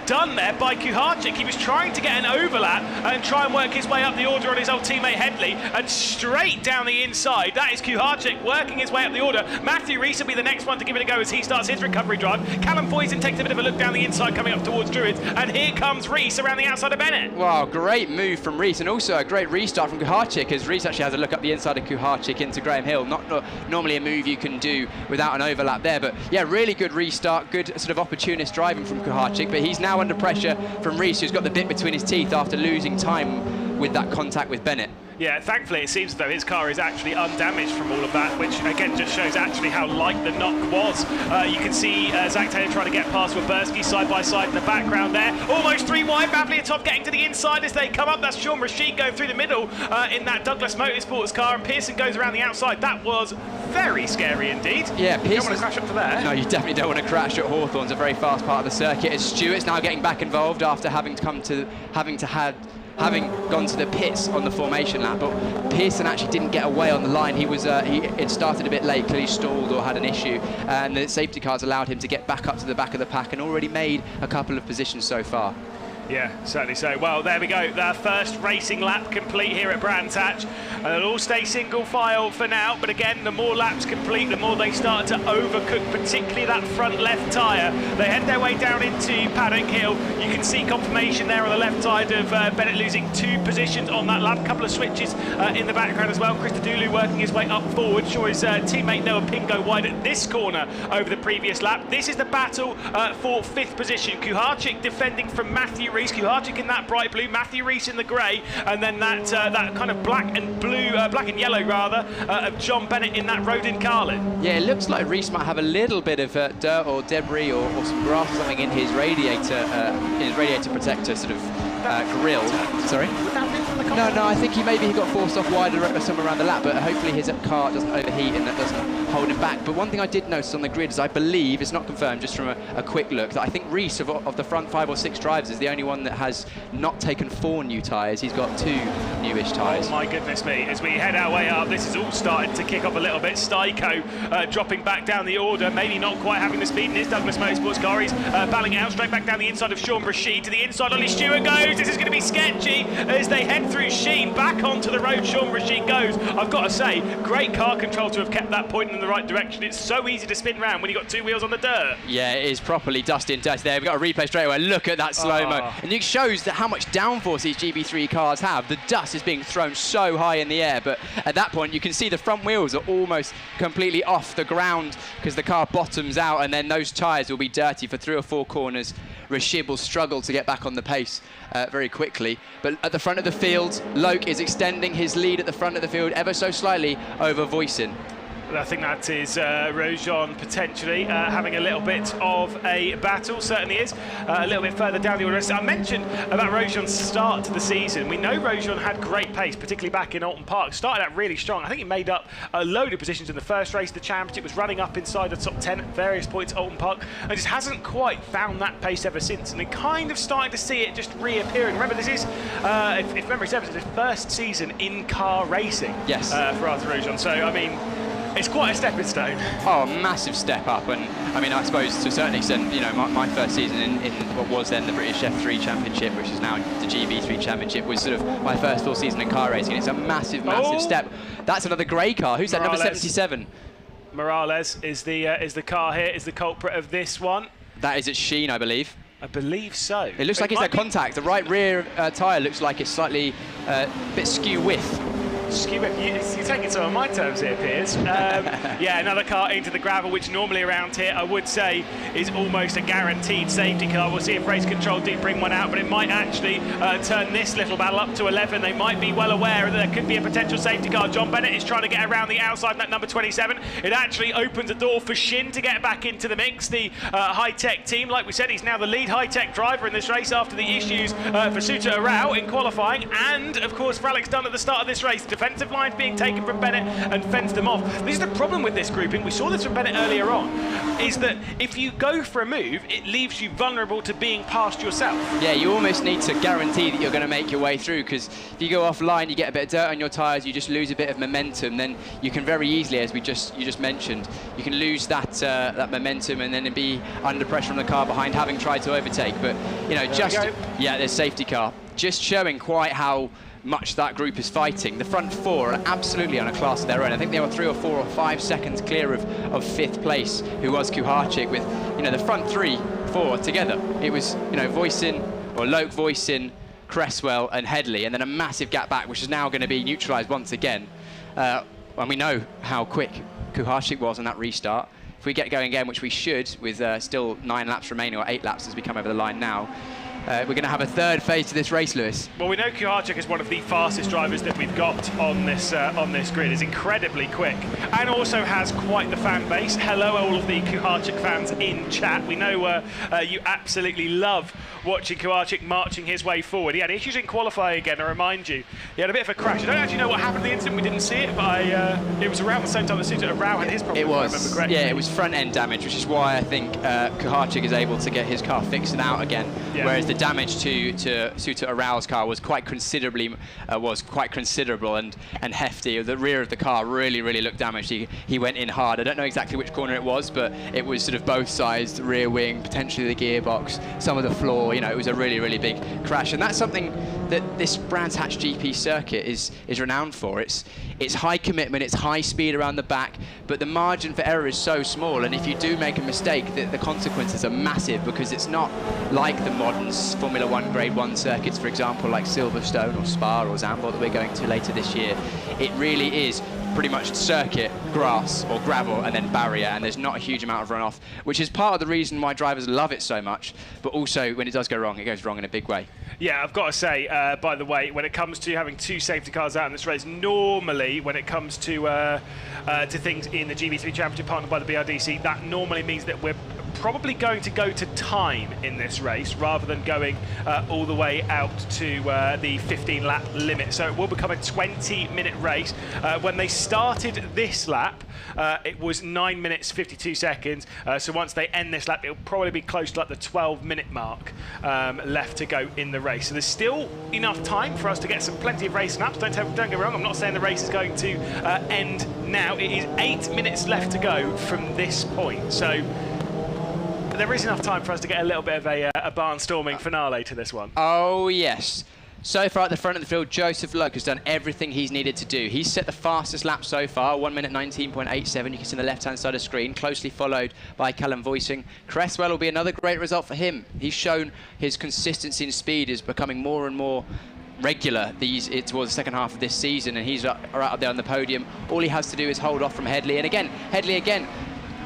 done there by Kuharczyk. He was trying to get an overlap and try and work his way up the order on his old teammate Headley, and straight down the inside. That is Kuharczyk working his way up the order. Matthew Rees will be the next one to give it a go as he starts his recovery drive. Callum Voisin takes a bit of a look down the inside coming up towards Druids, and here comes Rees around the outside of Bennett. Wow, great move from Rees, and also a great restart from Kuharczyk, as Rees actually has a look up the inside of Kuharczyk into Graham Hill. Not normally a move you can do without an overlap there, but yeah, really good restart, good sort of opportunist driving from Kuharczyk, but he's now under pressure from Rees, who's got the bit between his teeth after losing time with that contact with Bennett. Yeah, thankfully it seems as though his car is actually undamaged from all of that, which again just shows actually how light the knock was. You can see Zach Taylor trying to get past Weberski side by side in the background there. Almost 3 wide, Bavlier top getting to the inside as they come up. That's Sean Rashid going through the middle in that Douglas Motorsports car, and Pearson goes around the outside. That was very scary indeed. Yeah, Pearson. You don't want to crash up to there. No, you definitely don't want to crash at Hawthorne. It's a very fast part of the circuit. As Stewart's now getting back involved after having gone to the pits on the formation lap, but Pearson actually didn't get away on the line. He had started a bit late, clearly stalled or had an issue, and the safety cars allowed him to get back up to the back of the pack and already made a couple of positions so far. Yeah, certainly so. Well, there we go. The first racing lap complete here at Brands Hatch. And they'll all stay single file for now. But again, the more laps complete, the more they start to overcook, particularly that front left tyre. They head their way down into Paddock Hill. You can see confirmation there on the left side of Bennett losing 2 positions on that lap. A couple of switches in the background as well. Christodoulou working his way up forward. Saw his teammate Noah Pingo wide at this corner over the previous lap. This is the battle for 5th position. Kuharczyk defending from Matthew Rees. Kuharczyk in that bright blue, Matthew Rees in the grey, and then that kind of black and yellow rather of John Bennett in that Rodin Carlin. Yeah, it looks like Rees might have a little bit of dirt or debris or some grass or something in his radiator protector sort of grill. Sorry? Would that be from the No, I think he got forced off wider somewhere around the lap, but hopefully his car doesn't overheat and that doesn't hold him back. But one thing I did notice on the grid is I believe, it's not confirmed, just from a quick look, that I think Rees of the front 5 or 6 drivers is the only one that has not taken 4 new tyres. He's got 2 newish tyres. Oh my goodness me, as we head our way up, this is all starting to kick off a little bit. Styko dropping back down the order, maybe not quite having the speed in his Douglas Motorsports car. He's battling it out straight back down the inside of Sean Rashid. To the inside, Ollie Stewart goes. This is going to be sketchy as they head through Sheen. Back onto the road, Sean Rashid goes. I've got to say, great car control to have kept that point in the right direction. It's so easy to spin round when you've got 2 wheels on the dirt. Yeah, it is properly dusty there. We've got a replay straight away. Look at that slow-mo. And it shows that how much downforce these GB3 cars have. The dust is being thrown so high in the air, but at that point you can see the front wheels are almost completely off the ground because the car bottoms out, and then those tyres will be dirty for 3 or 4 corners. Rashid will struggle to get back on the pace very quickly. But at the front of the field, Loke is extending his lead at the front of the field ever so slightly over Voisin. I think that is Rojon potentially having a little bit of a battle, certainly is. A little bit further down the order. I mentioned about Rojon's start to the season. We know Rojon had great pace, particularly back in Alton Park. Started out really strong. I think he made up a load of positions in the first race of the championship, was running up inside the top 10 at various points at Alton Park, and just hasn't quite found that pace ever since. And they're kind of starting to see it just reappearing. Remember, this is, if memory serves, it's his first season in car racing. Yes. For Arthur Rojon. So, I mean, it's quite a stepping stone. Oh, massive step up. And I mean, I suppose to a certain extent, you know, my first season in what was then the British F3 Championship, which is now the GB3 Championship, was sort of my first full season in car racing. It's a massive step. That's another grey car. Who's that? Number 77. Morales is the car here, is the culprit of this one. That is at Sheen, I believe. I believe so. It looks like it's at contact. The right rear tyre looks like it's slightly a bit skew width. You're taking some of my terms here, Piers. Yeah, another car into the gravel, which normally around here I would say is almost a guaranteed safety car. We'll see if race control do bring one out, but it might actually turn this little battle up to 11. They might be well aware that there could be a potential safety car. John Bennett is trying to get around the outside of that number 27. It actually opens a door for Shin to get back into the mix. The high-tech team, like we said, he's now the lead high-tech driver in this race after the issues for Suter Arau in qualifying, and of course for Alex Dunn at the start of this race. Defensive lines being taken from Bennett and fenced them off. This is the problem with this grouping. We saw this from Bennett earlier on, is that if you go for a move, it leaves you vulnerable to being passed yourself. Yeah, you almost need to guarantee that you're going to make your way through, because if you go offline, you get a bit of dirt on your tyres, you just lose a bit of momentum, then you can very easily, as you just mentioned, you can lose that momentum and then be under pressure on the car behind, having tried to overtake. But you know, there's safety car, just showing quite how much that group is fighting. The front 4 are absolutely on a class of their own. I think they were 3 or 4 or 5 seconds clear of 5th place, who was Kuharczyk, with, you know, the front 3-4 together. It was, you know, Loke, Voisin, Cresswell and Headley, and then a massive gap back, which is now going to be neutralised once again. And we know how quick Kuharczyk was on that restart. If we get going again, which we should, with still 9 laps remaining, or 8 laps as we come over the line now, we're going to have a third phase to this race, Lewis. Well, we know Kuharczyk is one of the fastest drivers that we've got on this grid. Is incredibly quick and also has quite the fan base. Hello, all of the Kuharczyk fans in chat. We know you absolutely love watching Kuharczyk marching his way forward. He had issues in qualifying again, I remind you. He had a bit of a crash. I don't actually know what happened in the incident. We didn't see it, but it was around the same time that Suter Arau had his problem. It was, if I remember correctly. yeah, it was front end damage, which is why I think Kuharczyk is able to get his car fixed and out again. Yeah. Whereas the damage to Suter Aral's car was quite considerable and hefty. The rear of the car really looked damaged. He went in hard. I don't know exactly which corner it was, but it was sort of both sides, the rear wing, potentially the gearbox, some of the floor. You know, it was a really big crash, and that's something that this Brands Hatch GP circuit is renowned for. It's high commitment, it's high speed around the back, but the margin for error is so small, and if you do make a mistake, the consequences are massive, because it's not like the modern Formula 1 Grade 1 circuits, for example, like Silverstone or Spa or Zandvoort that we're going to later this year. It really is pretty much circuit, grass or gravel, and then barrier, and there's not a huge amount of runoff, which is part of the reason why drivers love it so much, but also when it does go wrong, it goes wrong in a big way. Yeah, I've got to say, by the way, when it comes to having 2 safety cars out in this race, normally when it comes to things in the GB3 Championship partnered by the BRDC, that normally means that we're probably going to go to time in this race rather than going all the way out to the 15-lap limit. So it will become a 20-minute race. When they started this lap, it was 9 minutes 52 seconds. So once they end this lap, it'll probably be close to like the 12-minute mark left to go in the race. So there's still enough time for us to get plenty of race laps. Don't get me wrong, I'm not saying the race is going to end now. It is 8 minutes left to go from this point. So there is enough time for us to get a little bit of a barnstorming finale to this one. Oh, yes. So far at the front of the field, Joseph Loke has done everything he's needed to do. He's set the fastest lap so far, 1 minute 19.87. You can see on the left-hand side of the screen, closely followed by Callum Voicing. Cresswell will be another great result for him. He's shown his consistency in speed is becoming more and more regular towards the second half of this season, and he's right up there on the podium. All he has to do is hold off from Headley, and again, Headley again,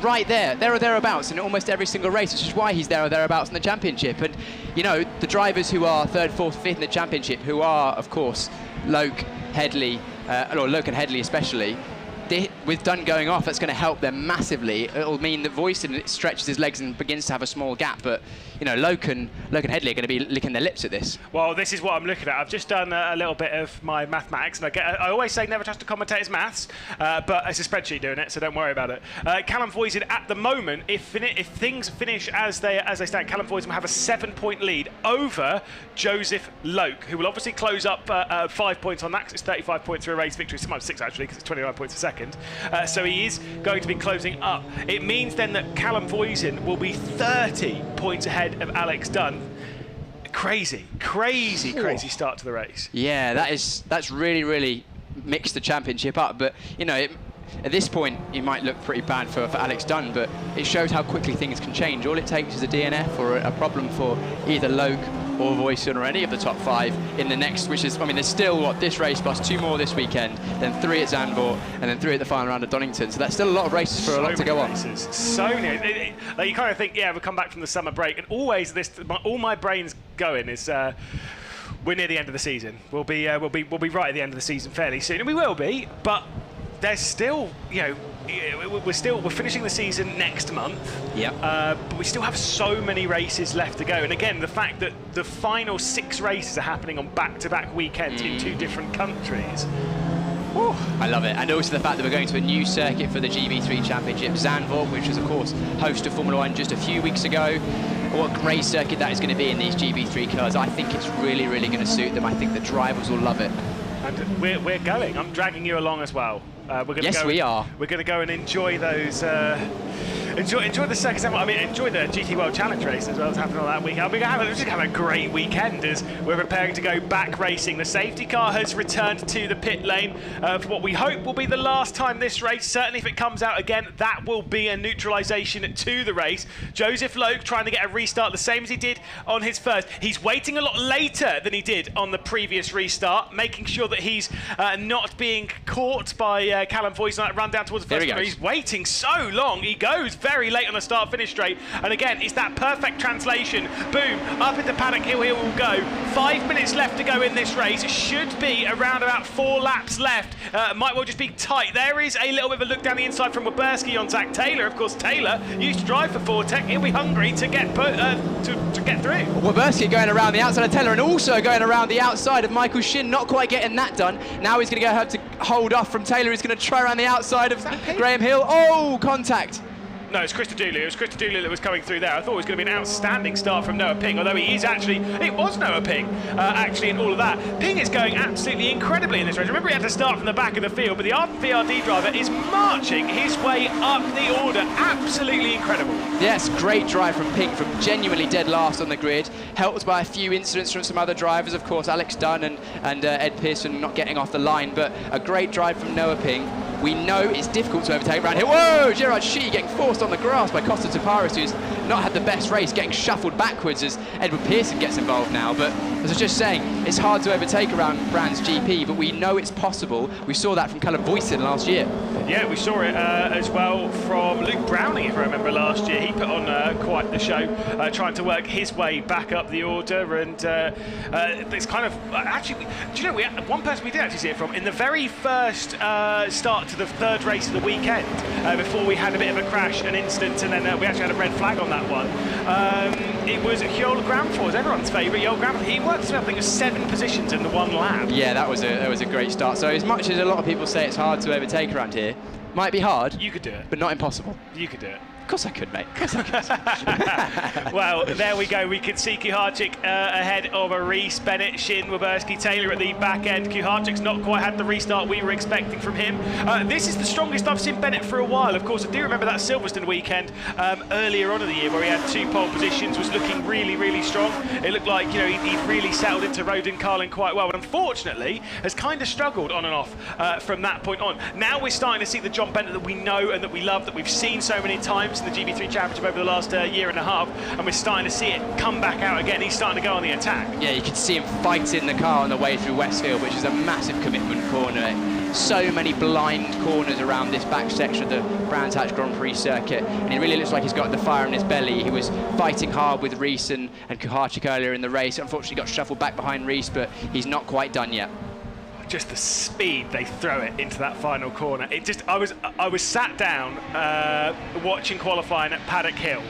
right there or thereabouts in almost every single race, which is why he's there or thereabouts in the championship. And you know, the drivers who are 3rd, 4th, 5th in the championship, who are of course Loke, Headley, or Loke and Headley especially, with Dunn going off, that's going to help them massively. It'll mean that Voicing stretches his legs and begins to have a small gap, but you know, Loke and Headley are going to be licking their lips at this. Well, this is what I'm looking at. I've just done a little bit of my mathematics, and I always say never trust a commentator's maths, but it's a spreadsheet doing it, so don't worry about it. Callum Voicing, at the moment, if things finish as they stand, Callum Voicing will have a 7-point lead over Joseph Loke, who will obviously close up 5 points on that, 'cause it's 35 points through a race victory, sometimes 6 actually, because it's 29 points a second. So he is going to be closing up. It means then that Callum Voicing will be 30 points ahead of Alex Dunn. Crazy start to the race. Yeah, that's really mixed the championship up, but you know, at this point it might look pretty bad for Alex Dunn, but it shows how quickly things can change. All it takes is a DNF or a problem for either Loke or Voicing or any of the top 5 in the next, which is, I mean, there's still this race plus 2 more this weekend, then 3 at Zandvoort, and then 3 at the final round of Donington. So that's still a lot of races for a lot to go on. So many. Like you kind of think, yeah, we'll come back from the summer break, and always all my brain's going is we're near the end of the season. We'll be right at the end of the season fairly soon, and we will be, but there's still, you know, we're finishing the season next month. Yep. But we still have so many races left to go. And again, the fact that the final 6 races are happening on back-to-back weekends in 2 different countries. Whew, I love it. And also the fact that we're going to a new circuit for the GB3 Championship, Zandvoort, which was of course host of Formula 1 just a few weeks ago. What a great circuit that is going to be in these GB3 cars. I think it's really going to suit them. I think the drivers will love it. And we're going. I'm dragging you along as well. We are. We're going to go and enjoy those. Enjoy the circus. I mean, enjoy the GT World Challenge race as well as happening on that weekend. We're going to have a great weekend as we're preparing to go back racing. The safety car has returned to the pit lane for what we hope will be the last time this race. Certainly, if it comes out again, that will be a neutralisation to the race. Joseph Loke trying to get a restart the same as he did on his first. He's waiting a lot later than he did on the previous restart, making sure that he's not being caught by Callum Voicing on that run down towards the first corner. He's waiting so long. He goes very late on the start-finish straight, and again, it's that perfect translation. Boom, up into Paddock Hill, here we'll go. 5 minutes left to go in this race. Should be around about 4 laps left. Might well just be tight. There is a little bit of a look down the inside from Waberski on Zach Taylor. Of course, Taylor used to drive for Fortec. He'll be hungry to get to get through. Waberski going around the outside of Taylor and also going around the outside of Michael Shin, not quite getting that done. Now he's going to have to hold off from Taylor. He's going to try around the outside of Graham Hill. Oh, contact. No, it's Christodoulou. It was Christodoulou that was coming through there. I thought it was going to be an outstanding start from Noah Ping, although he is actually, it was Noah Ping, actually, in all of that. Ping is going absolutely incredibly in this race. Remember, he had to start from the back of the field, but the VRD driver is marching his way up the order. Absolutely incredible. Yes, great drive from Ping, from genuinely dead last on the grid, helped by a few incidents from some other drivers, of course, Alex Dunn and Ed Pearson not getting off the line, but a great drive from Noah Ping. We know it's difficult to overtake around here. Whoa! Gerard Shee getting forced on the grass by Costa Taparis, who's not had the best race, getting shuffled backwards as Edward Pearson gets involved now. But as I was just saying, it's hard to overtake around Brands GP, but we know it's possible. We saw that from Callum Boyson last year. Yeah, we saw it as well from Luke Browning, if I remember, last year. He put on quite the show, trying to work his way back up the order. And it's kind of, actually, do you know, one person we did actually see it from, in the very first start to the third race of the weekend, before we had a bit of a crash, an incident, and then we actually had a red flag on that one. It was Joel Gramfors, everyone's favourite, Joel Gramfors. He worked, I think it was 7 positions in the one lap. Yeah, that was a great start. So as much as a lot of people say it's hard to overtake around here, might be hard. You could do it. But not impossible. You could do it. Of course I could, mate. Of course I could. Well, there we go. We can see Kuharczyk ahead of a Reese, Bennett, Shin, Waberski, Taylor at the back end. Kuharczyk's not quite had the restart we were expecting from him. This is the strongest I've seen Bennett for a while. Of course, I do remember that Silverstone weekend earlier on in the year where he had 2 pole positions, was looking really, really strong. It looked like, you know, he'd really settled into Rodin Carlin quite well, but unfortunately has kind of struggled on and off from that point on. Now we're starting to see the John Bennett that we know and that we love, that we've seen so many times in the GB3 Championship over the last year and a half, and we're starting to see it come back out again. He's starting to go on the attack. Yeah, you could see him fighting the car on the way through Westfield, which is a massive commitment corner. So many blind corners around this back section of the Brands Hatch Grand Prix circuit, and he really looks like he's got the fire in his belly. He was fighting hard with Reese and Kuharczyk earlier in the race. Unfortunately got shuffled back behind Reese, but he's not quite done yet. Just the speed they throw it into that final corner. It just, I was sat down watching qualifying at Paddock Hill.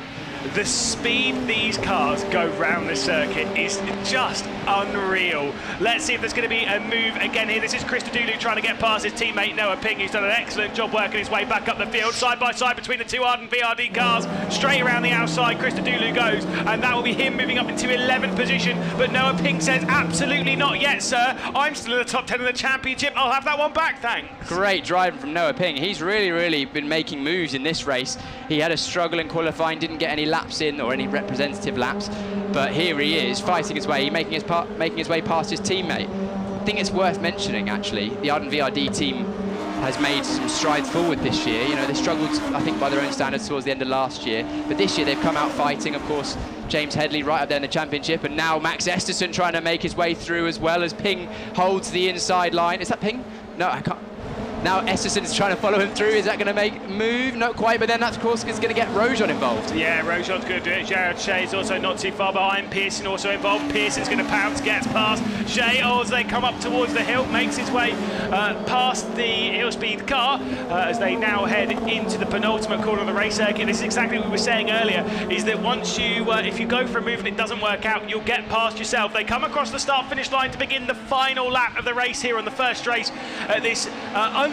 The speed these cars go round the circuit is just unreal. Let's see if there's going to be a move again here. This is Christodoulou trying to get past his teammate Noah Ping, who's done an excellent job working his way back up the field, side by side between the 2 Arden VRD cars. Straight around the outside, Christodoulou goes, and that will be him moving up into 11th position. But Noah Ping says, absolutely not yet, sir. I'm still in the top 10 of the championship. I'll have that one back, thanks. Great driving from Noah Ping. He's really been making moves in this race. He had a struggle in qualifying, didn't get any laps in or any representative laps, but here he is fighting his way, making his way past his teammate. I think it's worth mentioning, actually, the Arden VRD team has made some strides forward this year. You know, they struggled, I think, by their own standards towards the end of last year, but this year they've come out fighting. Of course, James Headley right up there in the championship, and now Max Esterson trying to make his way through as well, as Ping holds the inside line. Is that Ping? No, I can't. Now Esterson is trying to follow him through. Is that going to make a move? Not quite, but then that, of course, is going to get Rojon involved. Yeah, Rojon's going to do it. Jared Shea's also not too far behind. Pearson also involved. Pearson's going to pounce, gets past Shea as they come up towards the hill, makes his way past the hill speed car as they now head into the penultimate corner of the race circuit. This is exactly what we were saying earlier, is that once you, if you go for a move and it doesn't work out, you'll get past yourself. They come across the start-finish line to begin the final lap of the race here on the first race at this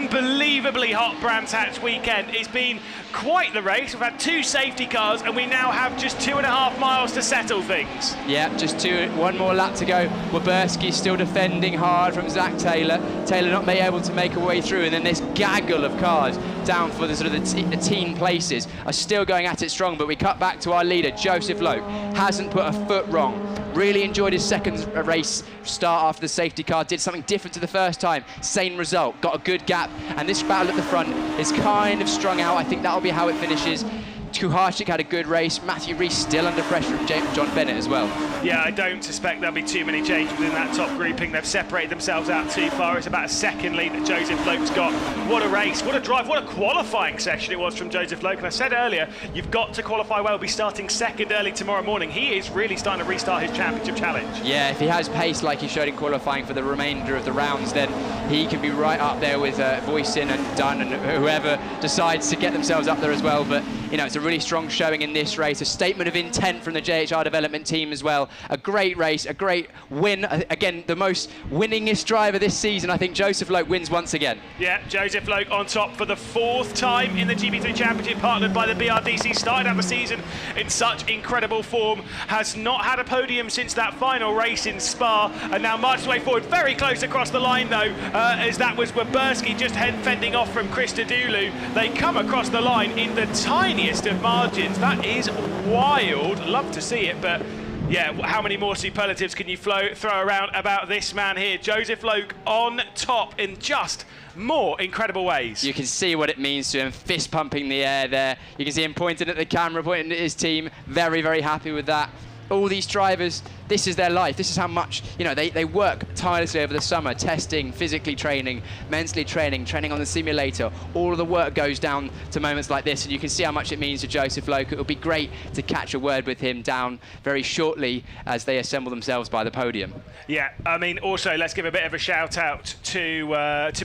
unbelievably hot Brands Hatch weekend. It's been quite the race. We've had 2 safety cars and we now have just 2.5 miles to settle things. Yeah, just one more lap to go. Waberski still defending hard from Zach Taylor. Taylor not being able to make a way through, and then this gaggle of cars down for the sort of the teen places are still going at it strong, but we cut back to our leader, Joseph Loke. Hasn't put a foot wrong. Really enjoyed his second race start after the safety car, did something different to the first time. Same result, got a good gap, and this battle at the front is kind of strung out. I think that'll be how it finishes. Kuharczyk had a good race. Matthew Reese still under pressure from John Bennett as well. Yeah, I don't suspect there'll be too many changes within that top grouping. They've separated themselves out too far. It's about a second lead that Joseph Loke's got. What a race, what a drive, what a qualifying session it was from Joseph Loke. And I said earlier, you've got to qualify well. He'll be starting second early tomorrow morning. He is really starting to restart his championship challenge. Yeah, if he has pace like he showed in qualifying for the remainder of the rounds, then he can be right up there with Voisin and Dunn and whoever decides to get themselves up there as well. But you know, it's a really strong showing in this race, a statement of intent from the JHR development team as well. A great race, a great win. Again, the most winningest driver this season. I think Joseph Loke wins once again. Yeah, Joseph Loke on top for the 4th time in the GB3 Championship, partnered by the BRDC. Started out the season in such incredible form, has not had a podium since that final race in Spa, and now marches way forward, very close across the line though, as that was Waberski just fending off from Christodoulou. They come across the line in the tiniest of margins. That is wild. Love to see it, but yeah, how many more superlatives can you throw around about this man here? Joseph Loke on top in just more incredible ways. You can see what it means to him, fist pumping the air there. You can see him pointing at the camera, pointing at his team. Very, very happy with that. All these drivers, this is their life. This is how much, you know, they work tirelessly over the summer, testing, physically training, mentally training on the simulator. All of the work goes down to moments like this, and you can see how much it means to Joseph Loke. It will be great to catch a word with him down very shortly as they assemble themselves by the podium. Yeah, I mean, also let's give a bit of a shout out to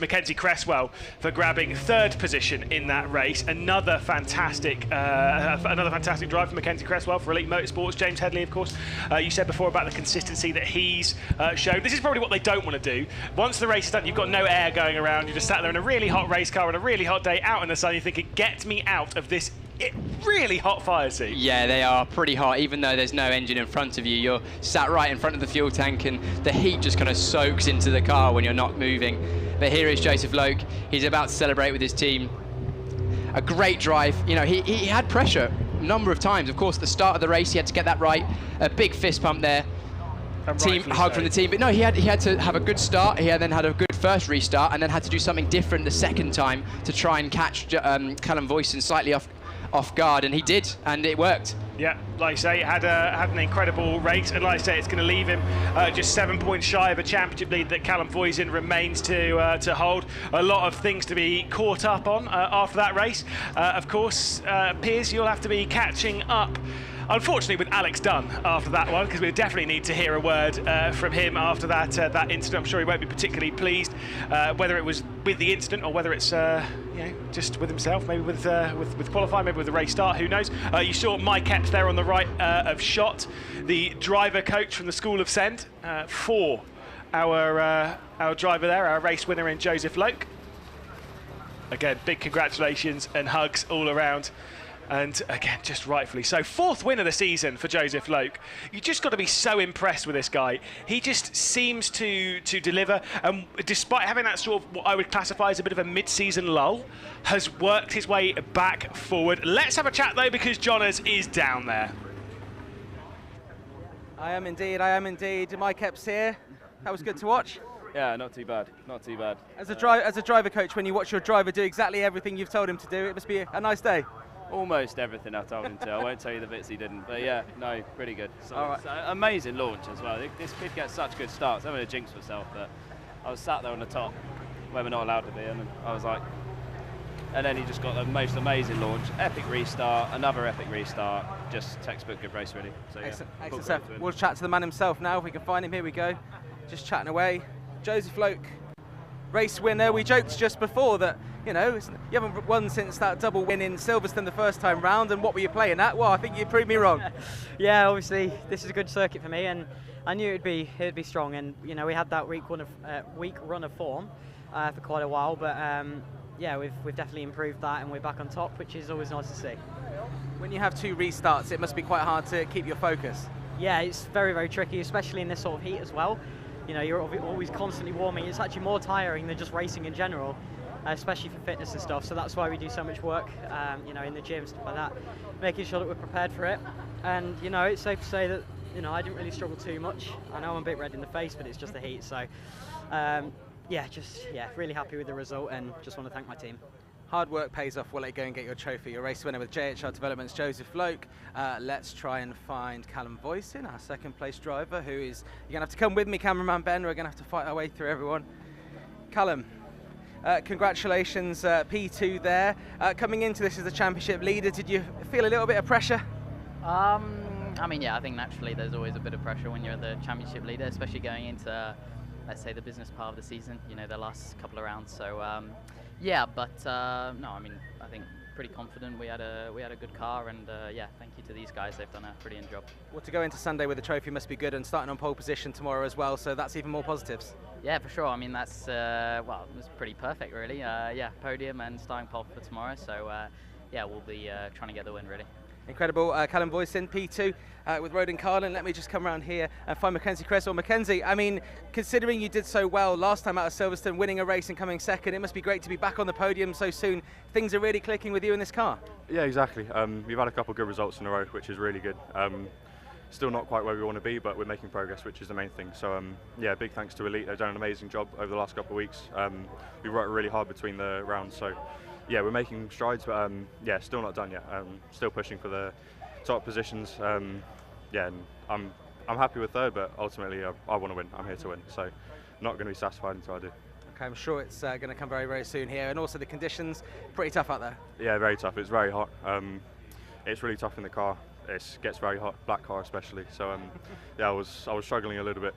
Mackenzie Cresswell for grabbing 3rd position in that race. Another fantastic drive for Mackenzie Cresswell for Elite Motorsports. James Headley, of course, you said before about the consistency that he's shown. This is probably what they don't want to do. Once the race is done, you've got no air going around. You're just sat there in a really hot race car on a really hot day out in the sun. You're thinking, get me out of this really hot fire seat. Yeah, they are pretty hot, even though there's no engine in front of you. You're sat right in front of the fuel tank, and the heat just kind of soaks into the car when you're not moving. But here is Joseph Loke. He's about to celebrate with his team. A great drive. You know, he had pressure a number of times. Of course, at the start of the race, he had to get that right. A big fist pump there. Team hug from the team, but no, he had to have a good start. He then had a good first restart, and then had to do something different the second time to try and catch Callum Voisin slightly off guard, and he did, and it worked. Yeah, like I say, had an incredible race, and like I say, it's going to leave him just 7 points shy of a championship lead that Callum Voisin remains to hold. A lot of things to be caught up on after that race. Of course, Piers, you'll have to be catching up, unfortunately, with Alex Dunn after that one, because we definitely need to hear a word from him after that incident. I'm sure he won't be particularly pleased, whether it was with the incident or whether it's you know, just with himself, maybe with qualifying, maybe with the race start, who knows. You saw Mike Epps there on the right of shot, the driver coach from the School of Send, for our driver there, our race winner in Joseph Loke. Again, big congratulations and hugs all around. And again, just rightfully so. 4th win of the season for Joseph Loke. You just got to be so impressed with this guy. He just seems to deliver, and despite having that sort of what I would classify as a bit of a mid-season lull, has worked his way back forward. Let's have a chat though, because Johners is down there. I am indeed. Mike Epps here. That was good to watch. Yeah, not too bad. As a driver coach, when you watch your driver do exactly everything you've told him to do, it must be a nice day. Almost everything I told him to. I won't tell you the bits he didn't, but yeah, no, pretty good. So All right. it's an amazing launch as well. This kid gets such good starts. I'm going to jinx myself, but I was sat there on the top where we're not allowed to be, and I was like, and then he just got the most amazing launch. Epic restart, another epic restart. Just textbook good race, really. So yeah, Excellent stuff. We'll chat to the man himself now if we can find him. Here we go. Just chatting away. Joseph Loke, race winner. We joked just before that, you know, you haven't won since that double win in Silverstone the first time round, and what were you playing at? Well, I think you proved me wrong. Yeah, obviously this is a good circuit for me, and I knew it'd be strong. And you know, we had that week run of form for quite a while, but yeah, we've definitely improved that, and we're back on top, which is always nice to see. When you have 2 restarts, it must be quite hard to keep your focus. Yeah, it's very, very tricky, especially in this sort of heat as well. You know, you're always constantly warming. It's actually more tiring than just racing in general, especially for fitness and stuff. So that's why we do so much work, you know, in the gym, stuff like that, making sure that we're prepared for it. And you know, it's safe to say that, you know, I didn't really struggle too much. I know I'm a bit red in the face, but it's just the heat. So yeah, really happy with the result, and just want to thank my team. Hard work pays off. Will it go and get your trophy? Your race winner with JHR Development's Joseph Loke. Let's try and find Callum Voisin, our 2nd place driver, who is, you're going to have to come with me, cameraman Ben. We're going to have to fight our way through everyone. Callum, congratulations, P2 there. Coming into this as the championship leader, did you feel a little bit of pressure? I mean, yeah, I think naturally there's always a bit of pressure when you're the championship leader, especially going into, let's say, the business part of the season, you know, the last couple of rounds. So, Yeah, but no, I mean, I think pretty confident. We had a good car, and yeah, thank you to these guys. They've done a brilliant job. Well, to go into Sunday with a trophy must be good, and starting on pole position tomorrow as well, so that's even more positives. Yeah, for sure. I mean, that's well, it was pretty perfect, really. Yeah, podium and starting pole for tomorrow. So yeah, we'll be trying to get the win, really. Incredible. Callum Boyson, P2 with Roden Carlin. Let me just come around here and find Mackenzie Cresswell. Mackenzie, I mean, considering you did so well last time out of Silverstone, winning a race and coming second, it must be great to be back on the podium so soon. Things are really clicking with you in this car. Yeah, exactly. We've had a couple of good results in a row, which is really good. Still not quite where we want to be, but we're making progress, which is the main thing. So yeah, big thanks to Elite. They've done an amazing job over the last couple of weeks. We worked really hard between the rounds, so yeah, we're making strides, but yeah, still not done yet. Still pushing for the top positions. Yeah, and I'm happy with third, but ultimately I want to win. I'm here to win, so not going to be satisfied until I do. Okay, I'm sure it's going to come very, very soon here, and also the conditions pretty tough out there. Yeah, very tough. It's very hot. It's really tough in the car. It gets very hot, black car especially. So yeah, I was struggling a little bit.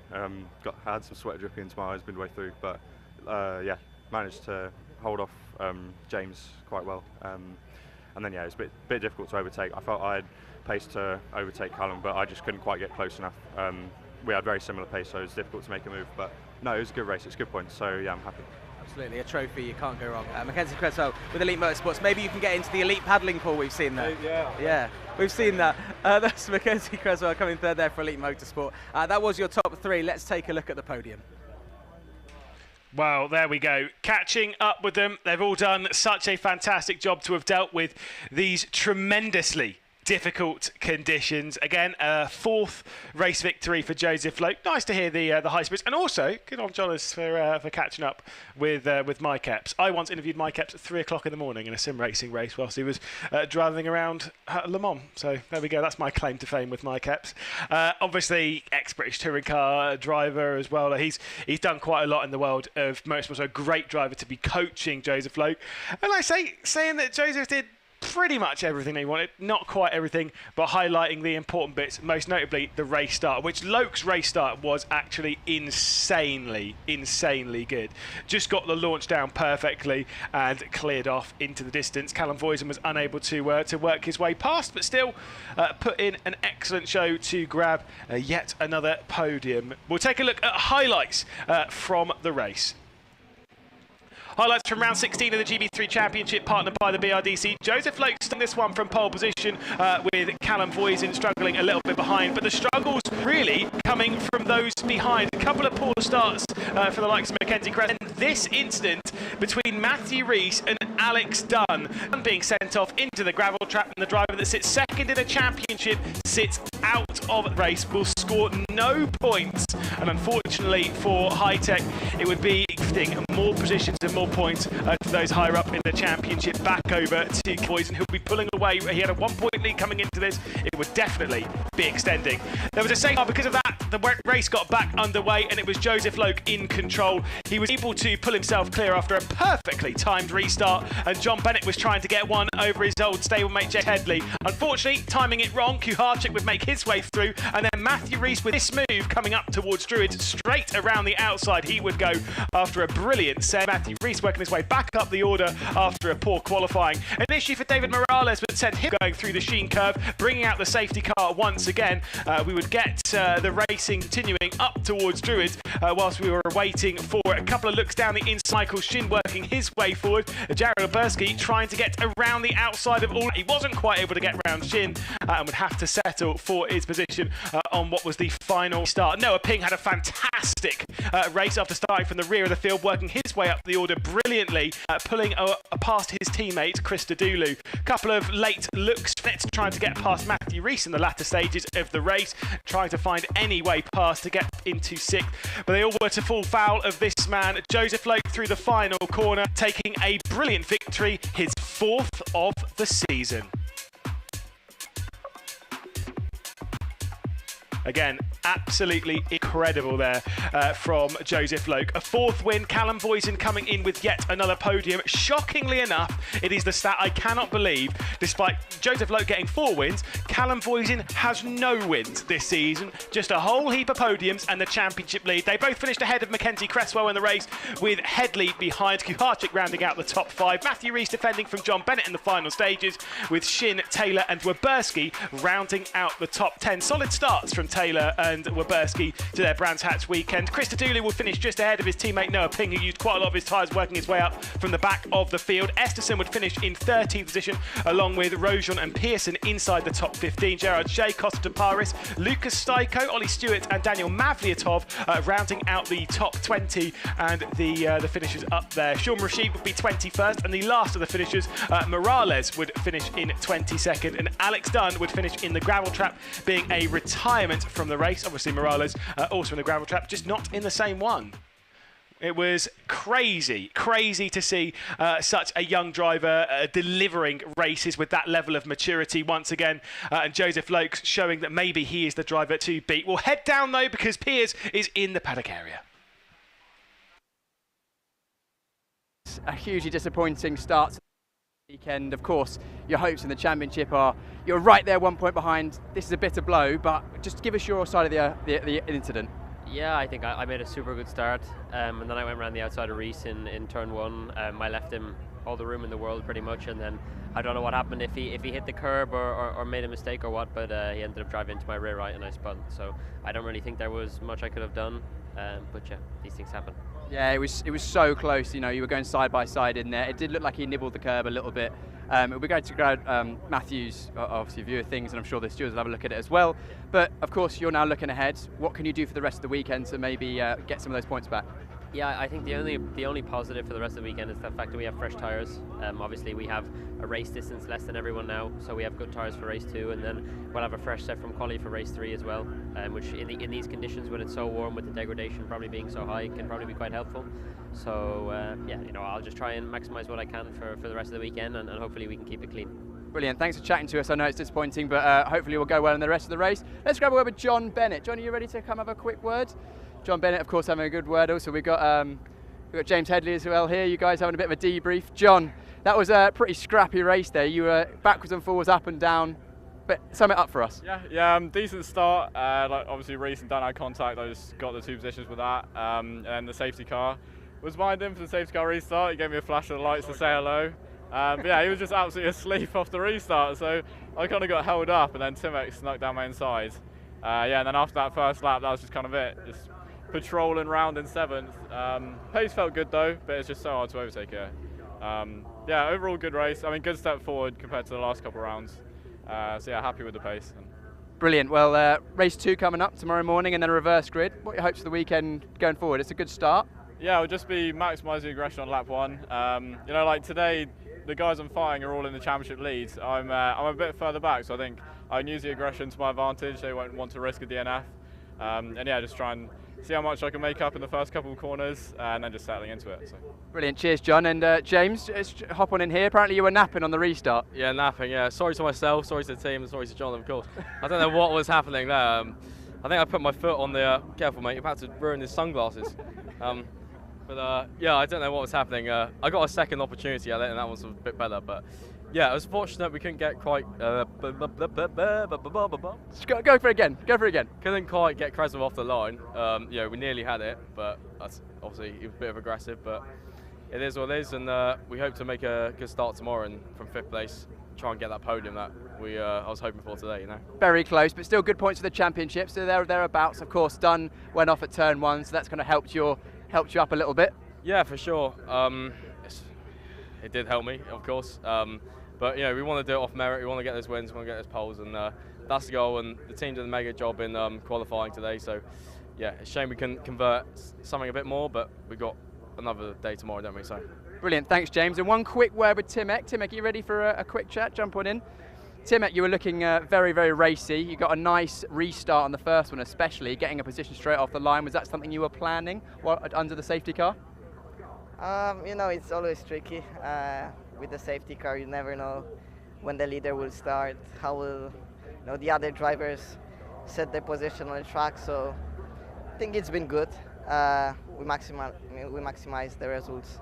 Had some sweat dripping into my eyes midway through, but yeah, managed to hold off James quite well. And then yeah, it's a bit difficult to overtake. I felt I had pace to overtake Callum, but I just couldn't quite get close enough. We had very similar pace, so it was difficult to make a move. But no, it was a good race. It's good points. So yeah, I'm happy. Absolutely, a trophy, you can't go wrong. Mackenzie Cresswell with Elite Motorsports. Maybe you can get into the Elite paddling pool we've seen there. Yeah, we've seen that. That's Mackenzie Cresswell coming third there for Elite Motorsport. That was your top three. Let's take a look at the podium. Well, there we go. Catching up with them. They've all done such a fantastic job to have dealt with these tremendously difficult conditions. Again, a fourth race victory for Joseph Loke. Nice to hear the high spirits, and also good on Jonas for catching up with Mike Epps. I once interviewed Mike Epps at 3 o'clock in the morning in a sim racing race whilst he was driving around Le Mans. So there we go. That's my claim to fame with Mike Epps. Obviously, ex-British touring car driver as well. He's done quite a lot in the world of motorsport. So a great driver to be coaching Joseph Loke. And I saying that Joseph did pretty much everything they wanted, not quite everything, but highlighting the important bits, most notably the race start, which Loke's race start was actually insanely good. Just got the launch down perfectly and cleared off into the distance. Callum Boyson was unable to work his way past, but still put in an excellent show to grab yet another podium. We'll take a look at highlights from the race. Highlights from round 16 of the GB3 Championship, partnered by the BRDC. Joseph Loke starting this one from pole position with Callum Boyson struggling a little bit behind, but the struggles really coming from those behind. A couple of poor starts for the likes of Mackenzie Cresswell. And this incident between Matthew Rees and Alex Dunn being sent off into the gravel trap, and the driver that sits second in the championship sits out of the race, will score no points. And unfortunately for High Tech, it would be gifting more positions and more points to those higher up in the championship. Back over to Boyson, who'll be pulling away. He had a 1 point lead coming into this. It would definitely be extending. There was a safety car because of that. The race got back underway, and it was Joseph Loke in control. He was able to pull himself clear after a perfectly timed restart, and John Bennett was trying to get one over his old stablemate Jed Headley. Unfortunately, timing it wrong, Kuharczyk would make his way through, and then Matthew Rees with this move coming up towards Druid, straight around the outside he would go after a brilliant set. Matthew Rees working his way back up the order after a poor qualifying. An issue for David Morales would send him going through the Sheen curve, bringing out the safety car once again. We would get the racing continuing up towards Druid whilst we were waiting for a couple of looks down the inside. Michael Shin working his way forward. Jared Oberski trying to get around the outside of all. He wasn't quite able to get around Shin and would have to settle for his position on what was the final start. Noah Ping had a fantastic race after starting from the rear of the field, working his way up the order brilliantly, pulling past his teammate Chris Dudulu. A couple of late looks trying to get past Matthew Rees in the latter stages of the race, trying to find any way past to get into sixth, but they all were to fall foul of this man. Joseph Loke through the final corner, taking a brilliant victory, his fourth of the season. Again, absolutely incredible. incredible there from Joseph Loke. A fourth win, Callum Voisin coming in with yet another podium. Shockingly enough, it is the stat I cannot believe. Despite Joseph Loke getting 4 wins, Callum Voisin has no wins this season. Just a whole heap of podiums and the championship lead. They both finished ahead of Mackenzie Cresswell in the race, with Headley behind, Kuharczyk rounding out the top 5. Matthew Rees defending from John Bennett in the final stages, with Shin, Taylor and Weberski rounding out the top 10. Solid starts from Taylor and Weberski to their Brands Hatch weekend. Chris Dooley will finish just ahead of his teammate Noah Ping, who used quite a lot of his tyres working his way up from the back of the field. Esterson would finish in 13th position, along with Rojon and Pearson inside the top 15. Gerard Shea, Costa Paris, Lucas Staiko, Ollie Stewart and Daniel Mavliatov rounding out the top 20, and the finishers up there. Sean Rashid would be 21st, and the last of the finishers, Morales, would finish in 22nd, and Alex Dunn would finish in the gravel trap, being a retirement from the race. Obviously Morales also in the gravel trap, just not in the same one. It was crazy to see such a young driver delivering races with that level of maturity once again, and Joseph Loke showing that maybe he is the driver to beat. We'll head down though, because Piers is in the paddock area. A hugely disappointing start to the weekend. Of course, your hopes in the championship are you're right there 1 point behind. This is a bitter blow, but just give us your side of the incident. Yeah, I think I made a super good start, and then I went around the outside of Reese in turn 1. I left him all the room in the world pretty much, and then I don't know what happened, if he hit the curb or made a mistake or what, but he ended up driving into my rear right and I spun. So I don't really think there was much I could have done, but yeah, these things happen. Yeah, it was so close. You know, you were going side by side in there. It did look like he nibbled the curb a little bit. We're going to go Matthew's obviously view of things, and I'm sure the stewards will have a look at it as well. But of course, you're now looking ahead. What can you do for the rest of the weekend to maybe get some of those points back? Yeah, I think the only positive for the rest of the weekend is the fact that we have fresh tyres. Obviously, we have a race distance less than everyone now, so we have good tyres for race 2, and then we'll have a fresh set from quali for race 3 as well, which in these conditions, when it's so warm with the degradation probably being so high, can probably be quite helpful. So yeah, you know, I'll just try and maximise what I can for the rest of the weekend, and hopefully we can keep it clean. Brilliant, thanks for chatting to us. I know it's disappointing, but hopefully we'll go well in the rest of the race. Let's grab a word with John Bennett. John, are you ready to come have a quick word? John Bennett, of course, having a good word. Also, we've got James Headley as well here. You guys having a bit of a debrief. John, that was a pretty scrappy race there. You were backwards and forwards, up and down. But sum it up for us. Yeah, decent start. Like obviously, Reese and Dan had contact. I just got the 2 positions with that. And then the safety car was behind him for the safety car restart. He gave me a flash of the lights to say hello. But yeah, he was just absolutely asleep off the restart. So I kind of got held up, and then Timek snuck down my inside. Yeah, and then after that first lap, that was just kind of it. Just patrolling round in 7th. Pace felt good though, but it's just so hard to overtake here. Yeah, overall good race. I mean, good step forward compared to the last couple of rounds. So yeah, happy with the pace. Brilliant. Well, race 2 coming up tomorrow morning, and then a reverse grid. What are your hopes for the weekend going forward? It's a good start. Yeah, it'll just be maximising aggression on lap 1. You know, like today, the guys I'm fighting are all in the championship leads. I'm a bit further back, so I think I can use the aggression to my advantage. They won't want to risk a DNF. And yeah, just try and see how much I can make up in the first couple of corners, and then just settling into it. So. Brilliant, cheers John. And James, just hop on in here. Apparently you were napping on the restart. Yeah, napping, yeah. Sorry to myself, sorry to the team, and sorry to John, of course. I don't know what was happening there. I think I put my foot on the, careful mate, you're about to ruin his sunglasses. But yeah, I don't know what was happening. I got a second opportunity at it, and that was a bit better, but yeah, it was fortunate we couldn't get quite. Go for it again. Go for it again. Couldn't quite get Cresswell off the line. Yeah, we nearly had it, but that's obviously he was a bit of aggressive. But it is what it is, and we hope to make a good start tomorrow, and from 5th place, try and get that podium that I was hoping for today. You know. Very close, but still good points for the championship. So thereabouts. Of course, Dunn went off at turn 1, so that's kind of helped you up a little bit. Yeah, for sure. It did help me, of course. But you know, we want to do it off merit. We want to get those wins. We want to get those poles, and that's the goal. And the team did a mega job in qualifying today. So yeah, it's a shame we couldn't convert something a bit more, but we got another day tomorrow, don't we? So brilliant. Thanks, James. And one quick word with Timek. Timek, are you ready for a quick chat? Jump on in. Timek, you were looking very, very racy. You got a nice restart on the first one, especially getting a position straight off the line. Was that something you were planning under the safety car? You know, it's always tricky with the safety car. You never know when the leader will start, how will the other drivers set their position on the track. So think it's been good. We maximized the results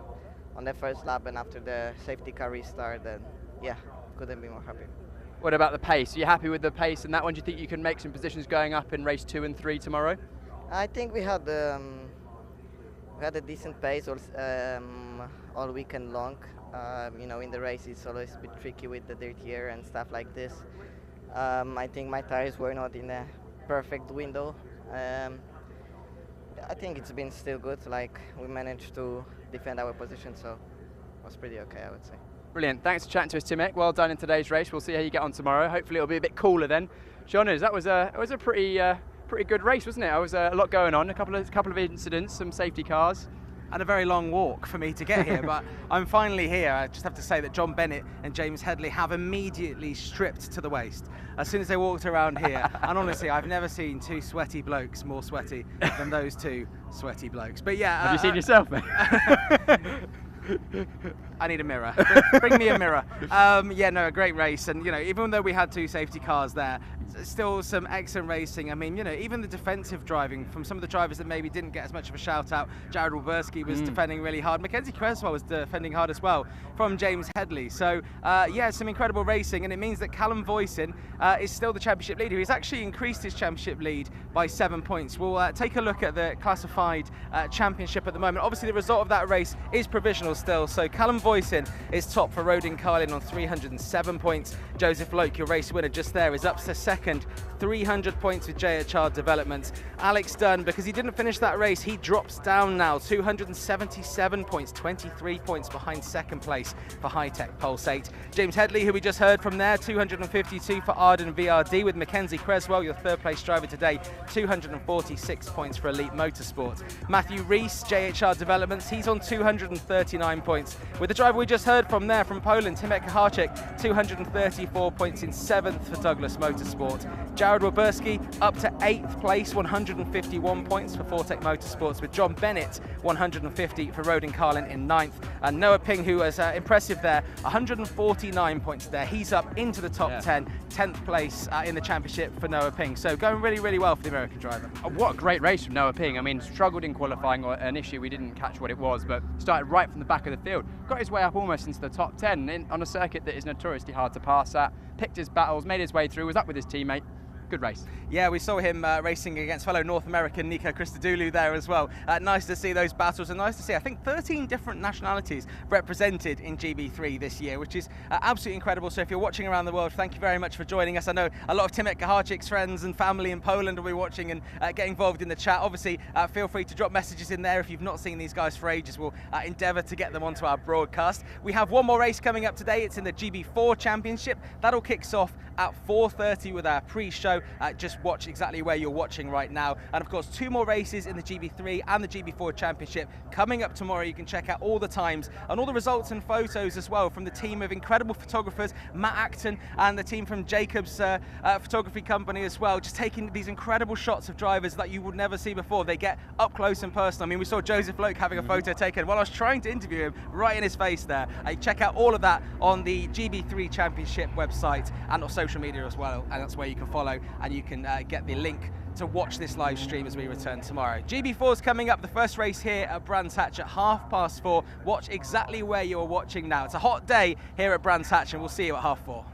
on the first lap, and after the safety car restart, then yeah, couldn't be more happy. What about the pace? Are you happy with the pace in that one? Do you think you can make some positions going up in race 2 and 3 tomorrow? I think we had a decent pace all weekend long. You know, in the race it's always a bit tricky with the dirty air and stuff like this. I think my tires were not in a perfect window. I think it's been still good. Like, we managed to defend our position, so it was pretty okay, I would say. Brilliant. Thanks for chatting to us, Timek. Well done in today's race. We'll see how you get on tomorrow. Hopefully it'll be a bit cooler then. Jonas, it was a pretty good race, wasn't it? It was a lot going on, a couple of incidents, some safety cars. And a very long walk for me to get here, but I'm finally here. I just have to say that John Bennett and James Headley have immediately stripped to the waist as soon as they walked around here. And honestly, I've never seen two sweaty blokes more sweaty than those two sweaty blokes. But yeah, have you seen yourself, mate? I need a mirror. Bring me a mirror. Yeah, no, a great race, and you know, even though we had two safety cars there, still some excellent racing. I mean, you know, even the defensive driving from some of the drivers that maybe didn't get as much of a shout out. Jared Wilburski was defending really hard. Mackenzie Creswell was defending hard as well from James Headley. So yeah, some incredible racing, and it means that Callum Voisin is still the championship leader. He's actually increased his championship lead by 7 points. We'll take a look at the classified championship at the moment. Obviously, the result of that race is provisional still. So Callum Voisin is top for Rodin Carlin on 307 points. Joseph Loke, your race winner just there, is up to second, 300 points with JHR Developments. Alex Dunn, because he didn't finish that race, he drops down now, 277 points, 23 points behind second place for High Tech Pulsate. James Headley, who we just heard from there, 252 for Arden VRD, with Mackenzie Creswell, your third place driver today, 246 points for Elite Motorsport. Matthew Rees, JHR Developments, he's on 239 points. With the driver we just heard from there from Poland, Timek Kaharczyk, 234 points in 7th for Douglas Motorsport. Jared Wilburski up to 8th place, 151 points for Fortec Motorsports, with John Bennett 150 for Rodin Carlin in 9th. And Noah Ping, who was impressive there, 149 points there. He's up into the top 10, 10th place in the championship for Noah Ping. So going really, really well for the American driver. What a great race from Noah Ping. I mean, struggled in qualifying, or an issue, we didn't catch what it was, but started right from the back of the field. Got his way up almost into the top 10 on a circuit that is notoriously hard to pass at. Picked his battles, made his way through, was up with his teammate. Good race. Yeah, we saw him racing against fellow North American Nico Christodoulou there as well. Nice to see those battles, and nice to see, I think, 13 different nationalities represented in GB3 this year, which is absolutely incredible. So if you're watching around the world, thank you very much for joining us. I know a lot of Timek Kaharczyk's friends and family in Poland will be watching and get involved in the chat. Obviously, feel free to drop messages in there if you've not seen these guys for ages. We'll endeavour to get them onto our broadcast. We have one more race coming up today. It's in the GB4 Championship. That'll kick off at 4:30 with our pre-show. Just watch exactly where you're watching right now. And of course, two more races in the GB3 and the GB4 Championship coming up tomorrow. You can check out all the times and all the results and photos as well from the team of incredible photographers, Matt Acton and the team from Jacobs Photography Company as well, just taking these incredible shots of drivers that you would never see before. They get up close and personal. I mean, we saw Joseph Loke having a photo taken while I was trying to interview him right in his face there. Check out all of that on the GB3 Championship website and on social media as well, and that's where you can follow and you can get the link to watch this live stream as we return tomorrow. GB4 is coming up, the first race here at Brands Hatch at 4:30. Watch exactly where you're watching now. It's a hot day here at Brands Hatch, and we'll see you at 4:30.